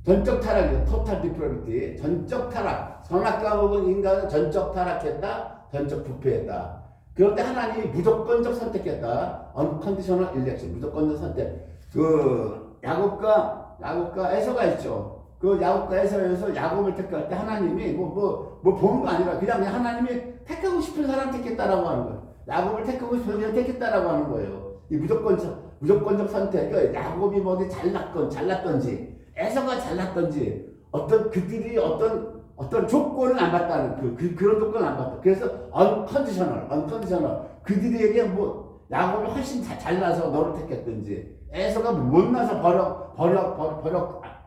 전적 타락이에요. 토탈 디프로비티. 전적 타락. 선악과 먹은 인간은 전적 타락했다. 전적 부패했다. 그런데 하나님이 무조건적 선택했다. unconditional election. 무조건적 선택. 야곱과 야곱과 에서가 있죠. 그 야곱과 에서에서 야곱을 택할 때 하나님이 뭐 본 거 아니라 그냥 하나님이 택하고 싶은 사람 택했다라고 하는 거예요. 야곱을 택하고 싶은 사람 택했다라고 하는 거예요. 이 무조건적 선택. 야곱이 뭐 어디 잘났던지 에서가 잘났던지 그들이 어떤 조건을 안 받다는 그런 조건을 안 받다. 그래서 unconditional. 그들에게 뭐 야곱이 훨씬 잘나서 너를 택했든지 에서가 못나서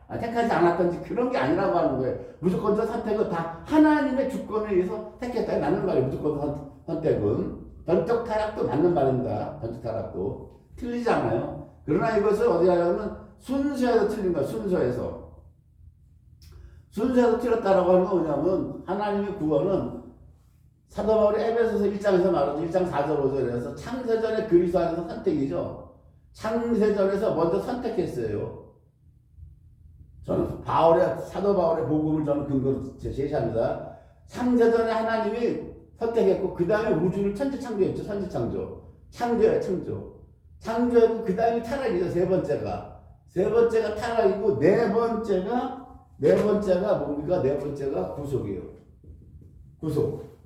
택하지 않았던지 그런 게 아니라고 하는 거예요. 무조건적 선택은 다 하나님의 주권에 의해서 택했다. 맞는 말이에요. 무조건적 선택은. 전적 타락도 맞는 말입니다. 전적 타락도. 틀리잖아요. 그러나 이것을 어디 하냐면 순서에서 틀린 거예요. 순서에서 틀렸다라고 하는 건 뭐냐면 하나님의 구원은 사도 바울이 에베소서 1장에서 말하죠. 1장 4절 5절에서 창세전의 그리스도 안에서 선택이죠. 창세전에서 먼저 선택했어요. 저는 사도 바울의 복음을 저는 근거로 제시합니다. 창세전에 하나님이 선택했고 그 다음에 우주를 천지창조했죠. 창조했고 그 다음에 타락이죠. 세 번째가 타락이고 네 번째가 뭡니까? 네 번째가 구속이에요.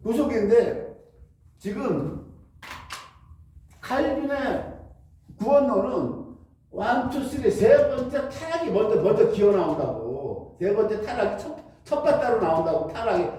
구속인데 지금 칼빈의 구원론은 1, 2, 3 세 번째 타락이 먼저 기어 나온다고. 세 번째 타락이 첫 바다로 나온다고.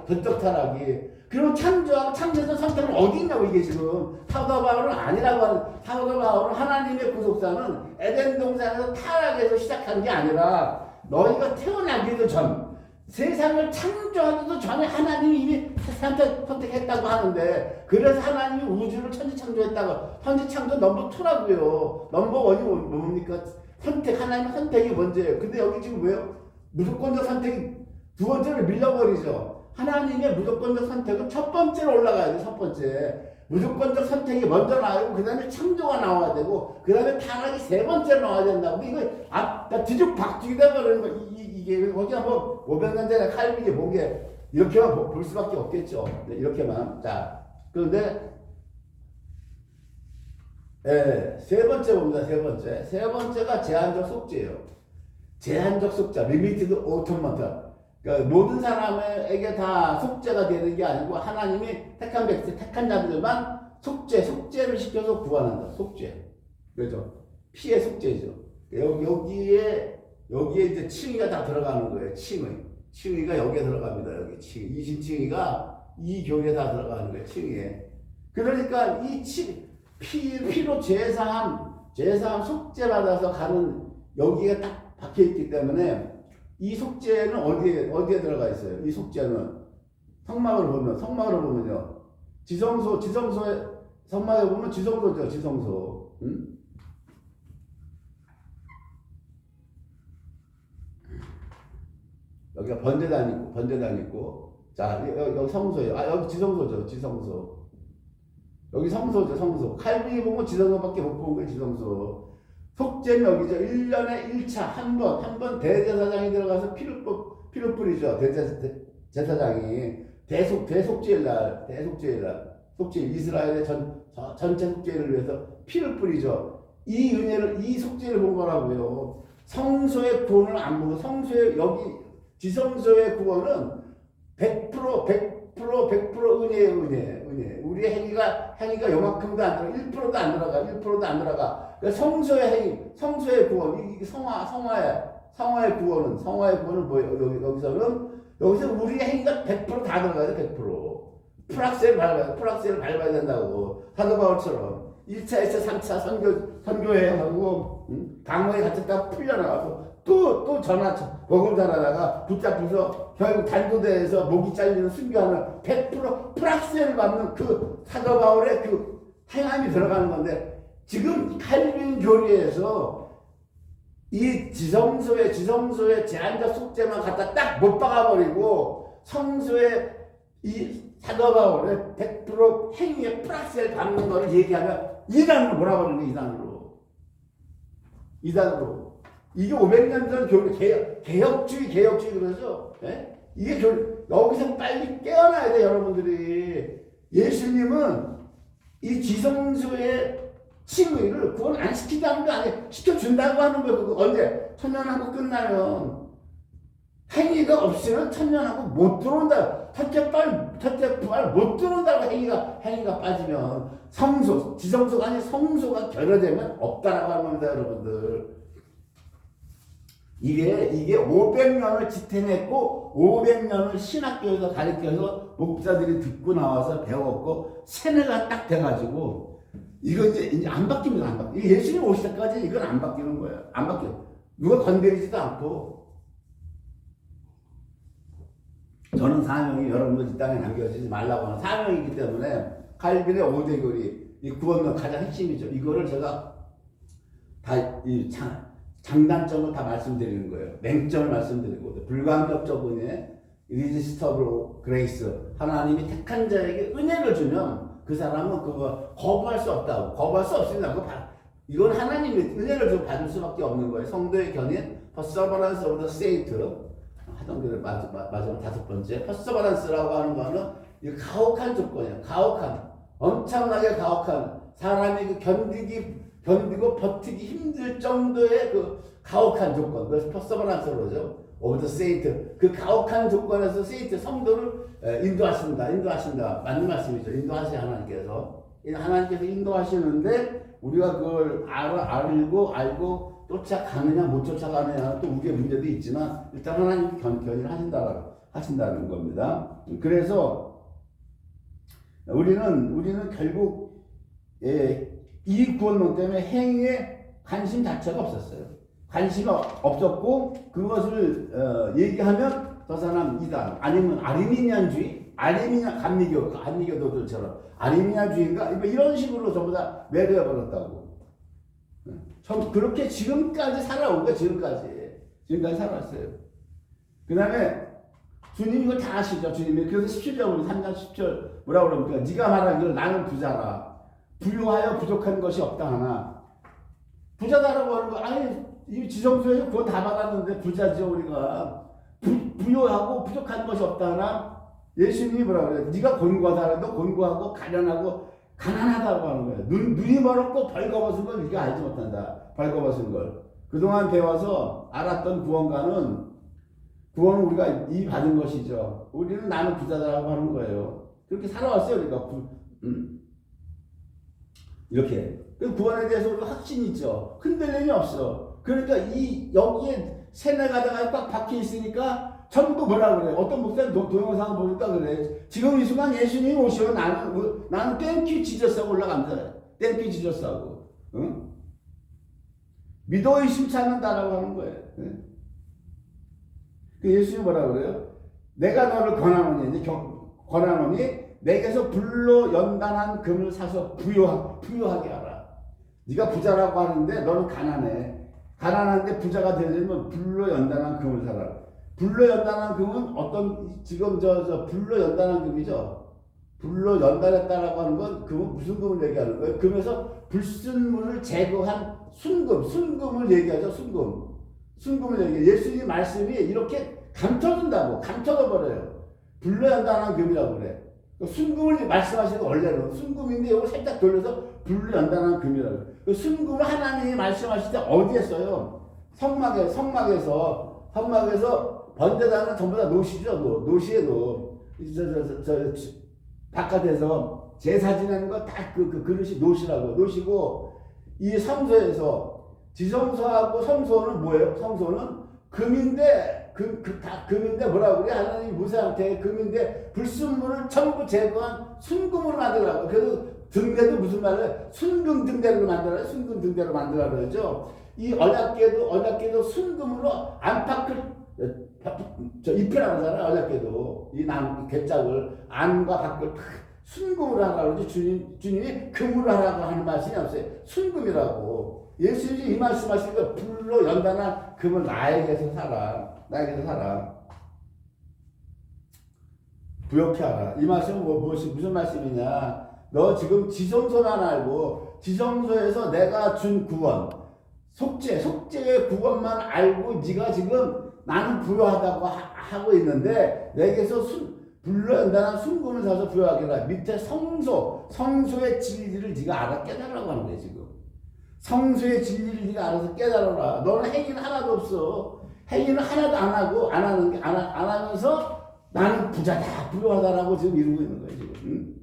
전적 타락이. 그럼 창조하고 창조에서 선택은 어디 있냐고 이게 지금. 사도 바울은 아니라고 하는. 사도 바울은 하나님의 구속사는 에덴 동산에서 타락해서 시작한 게 아니라 너희가 태어나기도 전 세상을 창조하기도 전에 하나님이 이미 선택했다고 하는데 그래서 하나님이 우주를 천지창조했다고. 천지창조 넘버 2라고요. 넘버 1이 뭡니까? 하나님의 선택이 먼저예요. 근데 여기 지금 뭐예요? 무조건적 선택이 두 번째로 밀려버리죠. 하나님의 무조건적 선택은 첫 번째로 올라가야 돼요. 첫 번째. 무조건적 선택이 먼저 나오고 그 다음에 창조가 나와야 되고 그 다음에 타락이 세 번째로 나와야 된다고. 이거 뒤죽박죽이 돼버리는 거. 이게 거기 한번 500년 전에 칼빈이 본 게 이렇게만 볼 수밖에 없겠죠. 네, 이렇게만. 자, 그런데 세 번째 봅니다. 세 번째가 제한적 속죄예요. 제한적 속죄, 리미티드 오토먼트. 그러니까 모든 사람에게 다 속죄가 되는 게 아니고 하나님이 택한 자들만 속죄를 시켜서 구원한다. 속죄. 그렇죠? 피의 속죄죠. 여기에 이제 칭의가 다 들어가는 거예요. 칭의가 여기에 들어갑니다. 여기 이신칭의가 이 교리에 다 들어가는 거예요. 칭의에. 그러니까 이 피로 제사함 속죄받아서 가는 여기에 딱 박혀 있기 때문에 이 속죄는 어디에 들어가 있어요? 이 속죄는 성막을 보면요. 지성소에 성막에 보면 지성소죠. 지성소. 응? 여기가 번제단 있고. 자, 여기 성소예요. 여기 지성소죠. 지성소. 여기 성소죠. 성소. 칼빈이 보면 지성소밖에 못 보는 거예요. 지성소. 속죄는 여기죠. 1년에 1차 한 번 대제사장이 들어가서 피를 뿌리죠. 대제사장이 대속죄일 날 이스라엘의 전체 속죄를 위해서 피를 뿌리죠. 이 은혜를 이 속죄를 본 거라고요. 성소의 구원을 안 보고 여기 지성소의 구원은 100% 은혜예요. 은혜. 우리의 행위가 요만큼도 안 들어가. 1%도 안 들어가. 성소의 구원, 이게 성화의 구원은 뭐예요? 여기서 우리의 행위가 100% 다 들어가요. 100%. 프락셀을 밟아야 된다고. 사도 바울처럼 1차, 2차, 3차 선교회하고 강호에 갇혔다가 풀려나가고 또 복음 전하다가 붙잡혀서 결국 단도대에서 목이 잘리는 순교하는 100% 프락셀을 밟는 그 사도 바울의 그 행함이 들어가는 건데 지금 칼빈 교리에서 이 지성소의 제한적 속죄만 갖다 딱 못 박아버리고 성소의 이 사도 바울의 100% 행위의 프락셀 밟는 거를 얘기하면 이단으로 몰아버리는 거예요. 이단으로. 이게 500년 전 교리, 개혁주의 그러죠? 예? 이게 여기서 빨리 깨어나야 돼, 여러분들이. 예수님은 이 지성소의 칭의를 그건 안 시키다는 거 아니에요. 시켜준다고 하는 거예요. 그거 언제? 천년하고 끝나면. 행위가 없이는 천년하고 못 들어온다. 첫째 부활 못 들어온다고 행위가 빠지면 성소, 지성소가 아닌 성소가 결여되면 없다라고 하는 겁니다, 여러분들. 이게 500년을 지탱했고 500년을 신학교에서 가르쳐서 목자들이 듣고 나와서 배웠고 세뇌가 딱 돼가지고 이거 이제 안 바뀝니다. 안 바뀌. 예수님 오실 때까지 이건 안 바뀌는 거예요. 안 바뀌어. 누가 건드리지도 않고. 저는 사명이 여러분들 이 땅에 남겨지지 말라고 하는 사명이기 때문에 칼빈의 5대 교리, 이 구원론 가장 핵심이죠. 이거를 제가 다 장단점을 다 말씀드리는 거예요. 맹점을 말씀드리고 불강력적분의 irresistible grace, 하나님이 택한 자에게 은혜를 주면 그 사람은 그거 거부할 수 없다고. 거부할 수 없습니다. 이건 하나님의 은혜를 좀 받을 수밖에 없는 거예요. 성도의 견인 perseverance of the saint, 하던 그 마지막 5번째 퍼서버런스라고 하는 거는 이 가혹한 조건이에요. 가혹한, 엄청나게 가혹한, 사람이 견디고 버티기 힘들 정도의 그 가혹한 조건, 그래서 퍼서버런스로 그러죠. of the saint, 그 가혹한 조건에서 세인트 성도를 인도하신다. 맞는 말씀이죠. 인도하세요. 하나님께서 인도하시는데 우리가 그걸 알고 쫓아가느냐 못 쫓아가느냐 또 우리의 문제도 있지만 일단 하나님이 견인을 하신다는 겁니다. 그래서 우리는 결국 이 구원론 때문에 행위에 관심 자체가 없었어요. 관심이 없었고 그것을 얘기하면 저 사람 이단 아니면 아르미니안주의, 감리교도들처럼 아르미니안주의인가 이런 식으로 전부 다 매료해 버렸다고. 그렇게 지금까지 살아온 거예요. 지금까지 살아왔어요. 그 다음에 주님이 이거 다 아시죠. 주님이 그래서 17절 우리 3장 10절 뭐라고 그럽니까? 네가 말하기를 나는 부자라 부유하여 부족한 것이 없다 하나. 부자다라고 하는 거 아니 이 지성소에서 그거 다 받았는데 부자죠. 우리가 부유하고 부족한 것이 없다 하나. 예수님이 뭐라고 그래요? 네가 곤고하다라도 곤고하고 가난하다고 하는 거예요. 눈이 멀었고 벌거벗은 걸 네가 알지 못한다. 벌거벗은 걸. 그동안 배워서 알았던 구원은 우리가 이 받은 것이죠. 우리는 나는 부자다라고 하는 거예요. 그렇게 살아왔어요. 우리가 이렇게. 구원에 대해서 우리가 확신이 있죠. 흔들림이 없어. 그러니까 여기에 세뇌가다가 꽉 박혀 있으니까 전부 뭐라 그래? 어떤 목사님 동영상을 보니까 그래. 지금 이 순간 예수님이 오시면 나는 땡큐 지저스하고 올라갑니다. 땡큐 지저스하고. 응? 믿어 의심치 않는다라고 하는 거예요. 응? 그 예수님이 뭐라 그래요? 내가 너를 권하노니 내게서 불로 연단한 금을 사서 부유하게 하라. 네가 부자라고 하는데 너는 가난해. 가난한데 부자가 되려면 불로 연단한 금을 사라. 불로 연단한 금은 지금 불로 연단한 금이죠. 불로 연단했다라고 하는 건 금은 무슨 금을 얘기하는 거예요? 금에서 불순물을 제거한 순금을 얘기하죠. 순금을 얘기해요. 예수님 말씀이 이렇게 감춰버려요. 불로 연단한 금이라고 그래. 순금을 말씀하시는 원래는 순금인데 이걸 살짝 돌려서 불로 연단한 금이라고 그래요. 순금을 하나님이 말씀하실 때 어디에 써요? 성막에서 번제단은 전부 다 노시죠. 노시에도 바깥에서 제사 지내는 거 다 그 그릇이 노시고 이 성소에서 지성소하고 성소는 뭐예요? 성소는 금인데 다 금인데 뭐라고 그래? 하나님 무사한테 금인데 불순물을 전부 제거한 순금으로 만들라고. 그래서 등대도 무슨 말을 순금 등대로 만들라 그러죠. 이 언약궤도 순금으로 안팎을 입히라고 하잖아요. 언약궤도 이 나무 궤짝을 안과 밖을 순금으로 하라고 그러지. 주님이 금으로 하라고 하는 말씀이 없어요. 순금이라고. 예수님이 이 말씀하시니까 불로 연단한 금을 나에게서 살아. 부욕케 하라. 이 말씀은 무슨 말씀이냐? 너 지금 지성소만 알고 지성소에서 내가 준 구원, 속죄의 구원만 알고 네가 지금 나는 부유하다고 하고 있는데 내게서 불로 연단한 순금을 사서 부유하게 하라. 밑에 성소의 진리를 네가 알아 깨달으라고 하는 거예요. 지금. 성수의 진리를 네가 알아서 깨달아라. 너는 행위는 하나도 없어. 행위는 하나도 안 하고 안 하면서 나는 부자다, 부유하다라고 지금 이루고 있는 거예요 지금. 응?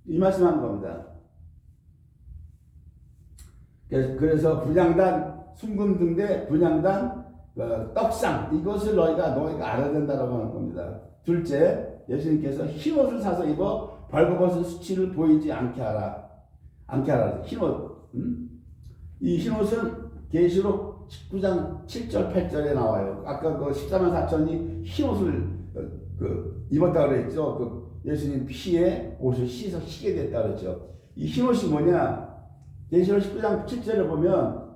이 말씀하는 겁니다. 그래서 분향단, 순금등대, 분향단, 떡상 이것을 너희가 알아야 된다라고 하는 겁니다. 둘째, 예수님께서 흰옷을 사서 입어 벌거벗은 수치를 보이지 않게 하라. 흰옷. 이 흰옷은 계시록 19장 7절 8절에 나와요. 아까 그 14만 4천이 흰옷을 입었다 그랬죠. 예수님 피에 옷을 씻어 희게 됐다 그랬죠. 이 흰옷이 뭐냐? 계시록 19장 7절에 보면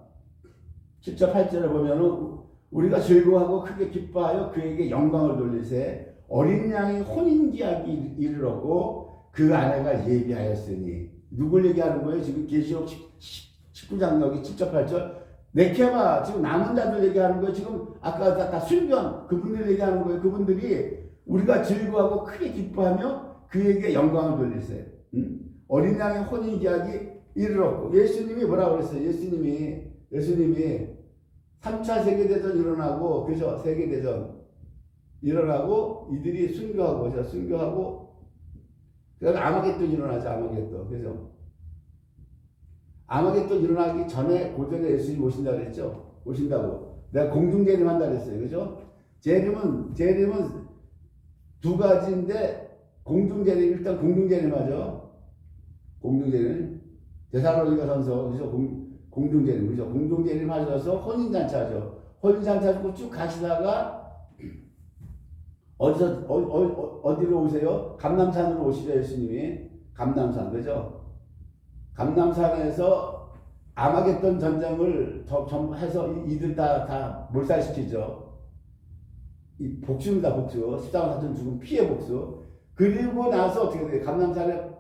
7절 8절에 보면은 우리가 즐거워하고 크게 기뻐하여 그에게 영광을 돌리세 어린 양이 혼인기약이 이르렀고 그 아내가 예비하였으니. 누굴 얘기하는 거예요? 지금 계시록 19장 여기 7절 8절 네케마 지금 남은 자들 얘기하는 거예요. 지금 아까 다 순교한 그분들 얘기하는 거예요. 그분들이 우리가 즐거워하고 크게 기뻐하며 그에게 영광을 돌리세요. 어린 양의 혼인기약이 이르렀고. 예수님이 뭐라고 그랬어요? 예수님이 3차 세계대전 일어나고, 그죠? 세계대전 일어나고 이들이 순교하고 그다음에 아마겟돈 일어나죠. 아마겟돈. 그죠? 아마겟돈 일어나기 전에 고전에 예수님이 오신다고 그랬죠? 오신다고. 내가 공중재림 한다고 그랬어요. 그죠? 재림은 두 가지인데, 일단 공중재림 하죠. 공중재림. 데살로니가전서, 그죠? 공중재림, 그죠? 공중재림 하셔서 혼인잔치 하죠. 혼인잔치 하시고 쭉 가시다가, 어디로 오세요? 감람산으로 오시죠, 예수님이. 감람산, 그죠? 감람산에서 아마겟돈 전쟁을 해서 이들 다 몰살시키죠. 이 복수입니다, 복수. 14만 4천 죽은 피해 복수. 그리고 나서 어떻게 돼요? 감람산에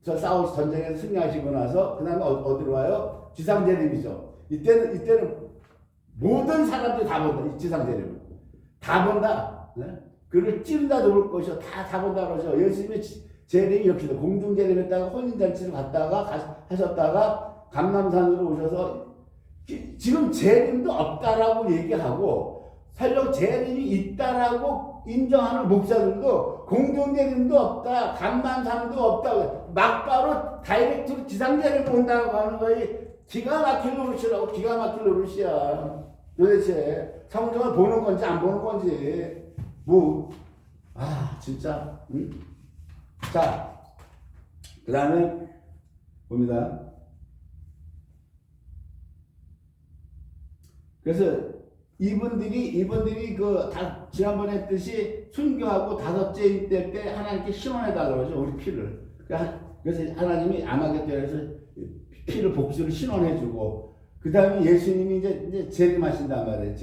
전쟁에서 승리하시고 나서, 그 다음에 어디로 와요? 지상재림이죠. 이때는 모든 사람들이 다 본다, 이 지상재림을. 다 본다. 네? 그를 찌른다도 볼 것이요. 다 본다 그러죠. 예수님의 재림이 이렇게 돼. 공중재림했다가 혼인잔치를 하셨다가 감람산으로 오셔서 지금 재림도 없다라고 얘기하고, 설령 재림이 있다라고 인정하는 목사들도 공중재림도 없다, 감람산도 없다, 막바로 다이렉트로 지상재림 본다고 하는 거에 기가 막힐 노릇이라고. 기가 막힐 노릇이야. 도대체 성경을 보는 건지 안 보는 건지 진짜. 자, 그 다음에 봅니다. 그래서 이분들이 다 지난번에 했듯이 순교하고 다섯째 때 하나님께 신원해달라고 하죠. 우리 피를. 그래서 하나님이 아마겟돈에서 피를 복수를 신원해주고, 그 다음에 예수님이 이제 재림하신단 말이에요.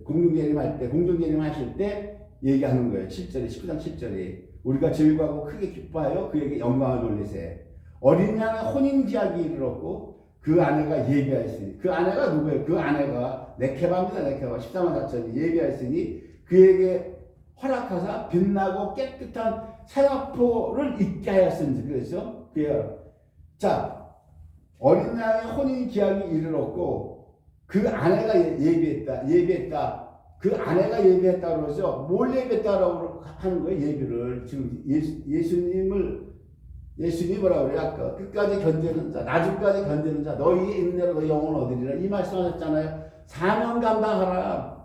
공중재림하실 때 얘기하는 거예요. 7절에, 19장 7절에 우리가 즐거워하고 크게 기뻐하여 그에게 영광을 돌리세. 어린 양의 혼인기약이 이르렀고 그 아내가 예비하였으니. 그 아내가 누구예요? 그 아내가 네케바입니다. 네케바 14만 4천이 예비하였으니 그에게 허락하사 빛나고 깨끗한 세마포를 입게 하였으니. 그랬죠? 자, 어린 양의 혼인기약이 이르렀고 그 아내가 예비했다. 그 아내가 예비했다고 그러죠. 뭘 예비했다라고 하는 거예요? 예비를. 지금 예수님이 뭐라고 그래요? 아까 끝까지 견디는 자, 나중까지 견디는 자, 너희의 인내로 너희 영혼을 얻으리라. 이 말씀하셨잖아요. 사명 감당하라.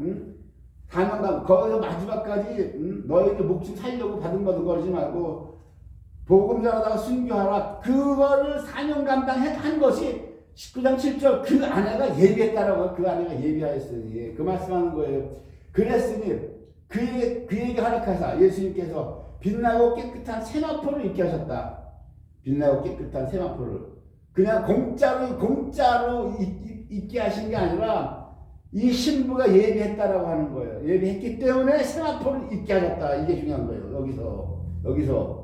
사명 거기서 마지막까지 너희들 목숨 살려고 받은 거지 말고 복음 전하다가 순교하라. 그거를 사명 감당한 것이 19장 7절 그 아내가 예비했다라고. 그 아내가 예비하였으니 그 말씀하는 거예요. 그랬으니 그에게 허락하사 예수님께서 빛나고 깨끗한 세마포를 입게 하셨다. 빛나고 깨끗한 세마포를 그냥 공짜로 입게 하신 게 아니라 이 신부가 예비했다라고 하는 거예요. 예비했기 때문에 세마포를 입게 하셨다. 이게 중요한 거예요. 여기서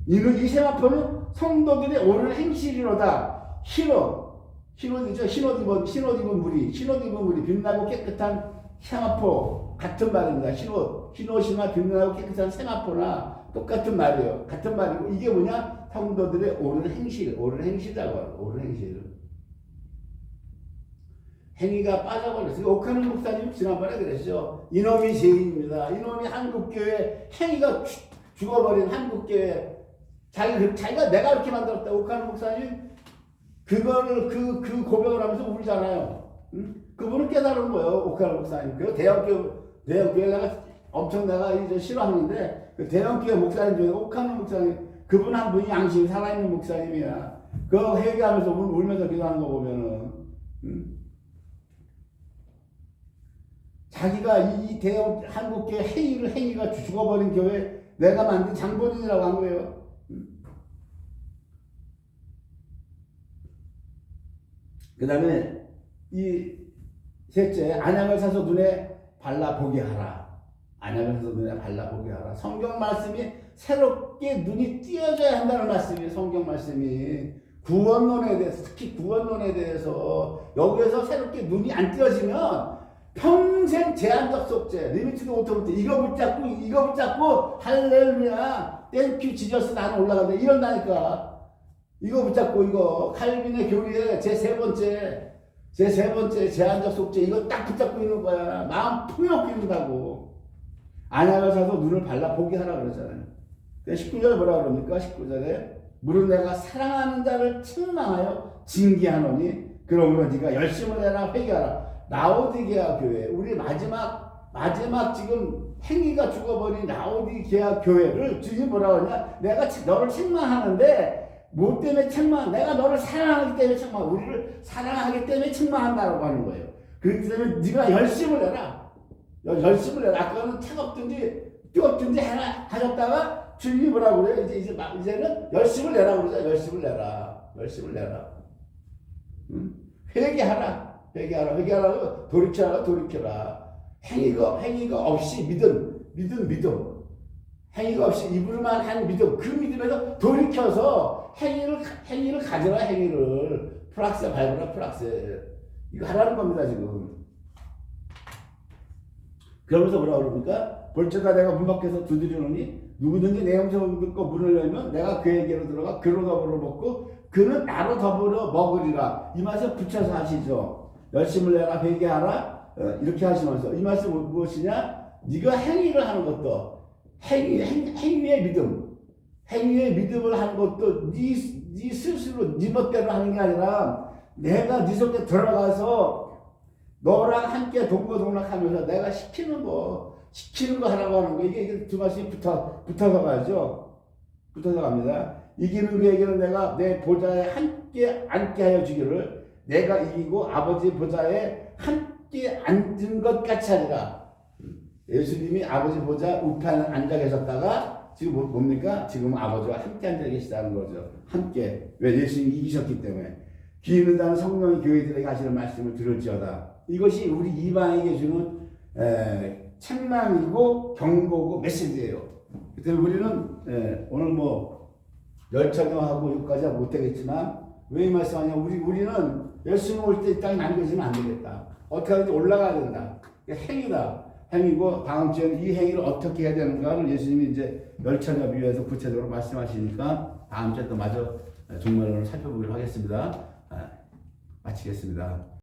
이 세마포는 성도들의 옳은 행실이로다. 흰옷이죠. 흰옷 입은 무리 빛나고 깨끗한 세마포 같은 말입니다. 흰옷이나 빛나고 깨끗한 세마포나 똑같은 말이에요. 같은 말이고 이게 뭐냐? 성도들의 옳은 행실이라고 하는 옳은 행실. 행위가 빠져버렸어요. 오카는 목사님 지난번에 그랬죠. 이놈이 죄인입니다. 이놈이 한국교회 행위가 죽어버린 한국교회 자기가 내가 이렇게 만들었다. 오카는 목사님 그거를 그 고백을 하면서 울잖아요. 응? 그분은 깨달은 거예요. 오카는 목사님. 그 대형교회 내가 엄청 내가 이제 싫어하는데 그 대형교회 목사님 중에 오카는 목사님 그분 한 분이 양심이 살아있는 목사님이야. 그 회개하면서 울면서 기도하는 거 보면은 응? 자기가 이 대형 한국교회 행위가 죽어버린 교회 내가 만든 장본인이라고 한 거예요. 그 다음에 이 셋째, 안약을 사서 눈에 발라보게 하라. 안약을 사서 눈에 발라보게 하라. 성경 말씀이 새롭게 눈이 띄어져야 한다는 말씀이에요. 성경 말씀이 구원론에 대해서, 특히 구원론에 대해서 여기에서 새롭게 눈이 안 띄어지면 평생 제한적 속죄, 리미티드 오토리티, 이거 붙잡고 할렐루야, 땡큐 지저스 나는 올라간다 이런다니까. 이거 붙잡고 이거 칼빈의 교리에 제 세 번째 제한적 속죄 이거 딱 붙잡고 있는 거야. 마음 풍요롭게 있는다고. 안약을 사서 눈을 발라 보게 하라 그러잖아요. 19절에 뭐라 그럽니까? 19절에 무릇 내가 사랑하는 자를 책망하여 징계하노니 그러므로 네가 열심을 해라 회개하라. 라오디게아 교회, 우리 마지막 지금 행위가 죽어버린 라오디게아 교회를 주님 뭐라 그러냐? 내가 너를 책망하는데 뭐 때문에 내가 너를 사랑하기 때문에 우리를 사랑하기 때문에 책망한다고 하는 거예요. 그렇기 때문에 네가 열심을 해라. 열심을 해라. 아까는 뜨겁든지 해라 하셨다가 주님이 뭐라고 그래요? 이제는 열심을 내라 그러죠. 열심을 내라. 응? 회개하라고 돌이켜라. 행위가 없이 믿음. 행위가 없이 입으로만 한 믿음. 그 믿음에서 돌이켜서 행위를 가져라. 프락스 밟으라. 프락스. 이거 하라는 겁니다 지금. 그러면서 뭐라고 그럽니까? 볼지어다 내가 문 밖에서 두드리노니 누구든지 내 음성을 듣고 문을 열면 내가 그에게로 들어가 그로 더불어 먹고 그는 나로 더불어 먹으리라. 이 말씀 붙여서 하시죠. 열심을 내라 회개하라 이렇게 하시면서 이 말씀 무엇이냐? 네가 행위를 하는 것도 행위의 믿음을 하는 것도 네 스스로 네 멋대로 하는 게 아니라 내가 네 속에 들어가서 너랑 함께 동거동락하면서 내가 시키는 거 하라고 하는 거. 이게 두 말씀이 붙어서 가죠. 붙어서 갑니다. 이기는 그에게는 내가 내 보좌에 함께 앉게 하여 주기를 내가 이기고 아버지 보좌에 함께 앉은 것 같이 하리라. 예수님이 아버지 보좌 우편에 앉아 계셨다가 지금 뭡니까? 지금 아버지와 함께 앉아 계시다는 거죠. 함께. 왜? 예수님이 이기셨기 때문에. 귀 있는 자는 성령이 교회들에게 하시는 말씀을 들을지어다. 이것이 우리 이방에게 주는 책망이고 경고고 메시지예요. 그래서 우리는 오늘 열처경하고 여기까지 못하겠지만 왜 이 말씀하냐? 우리는 예수님 올 때 이 땅에 남겨지면 안 되겠다. 어떻게 하든지 올라가야 된다. 행위고 다음 주에는 이 행위를 어떻게 해야 되는가를 예수님이 이제 열처녀 비유해서 구체적으로 말씀하시니까 다음 주에 또 마저 종말론을 살펴보기로 하겠습니다. 마치겠습니다.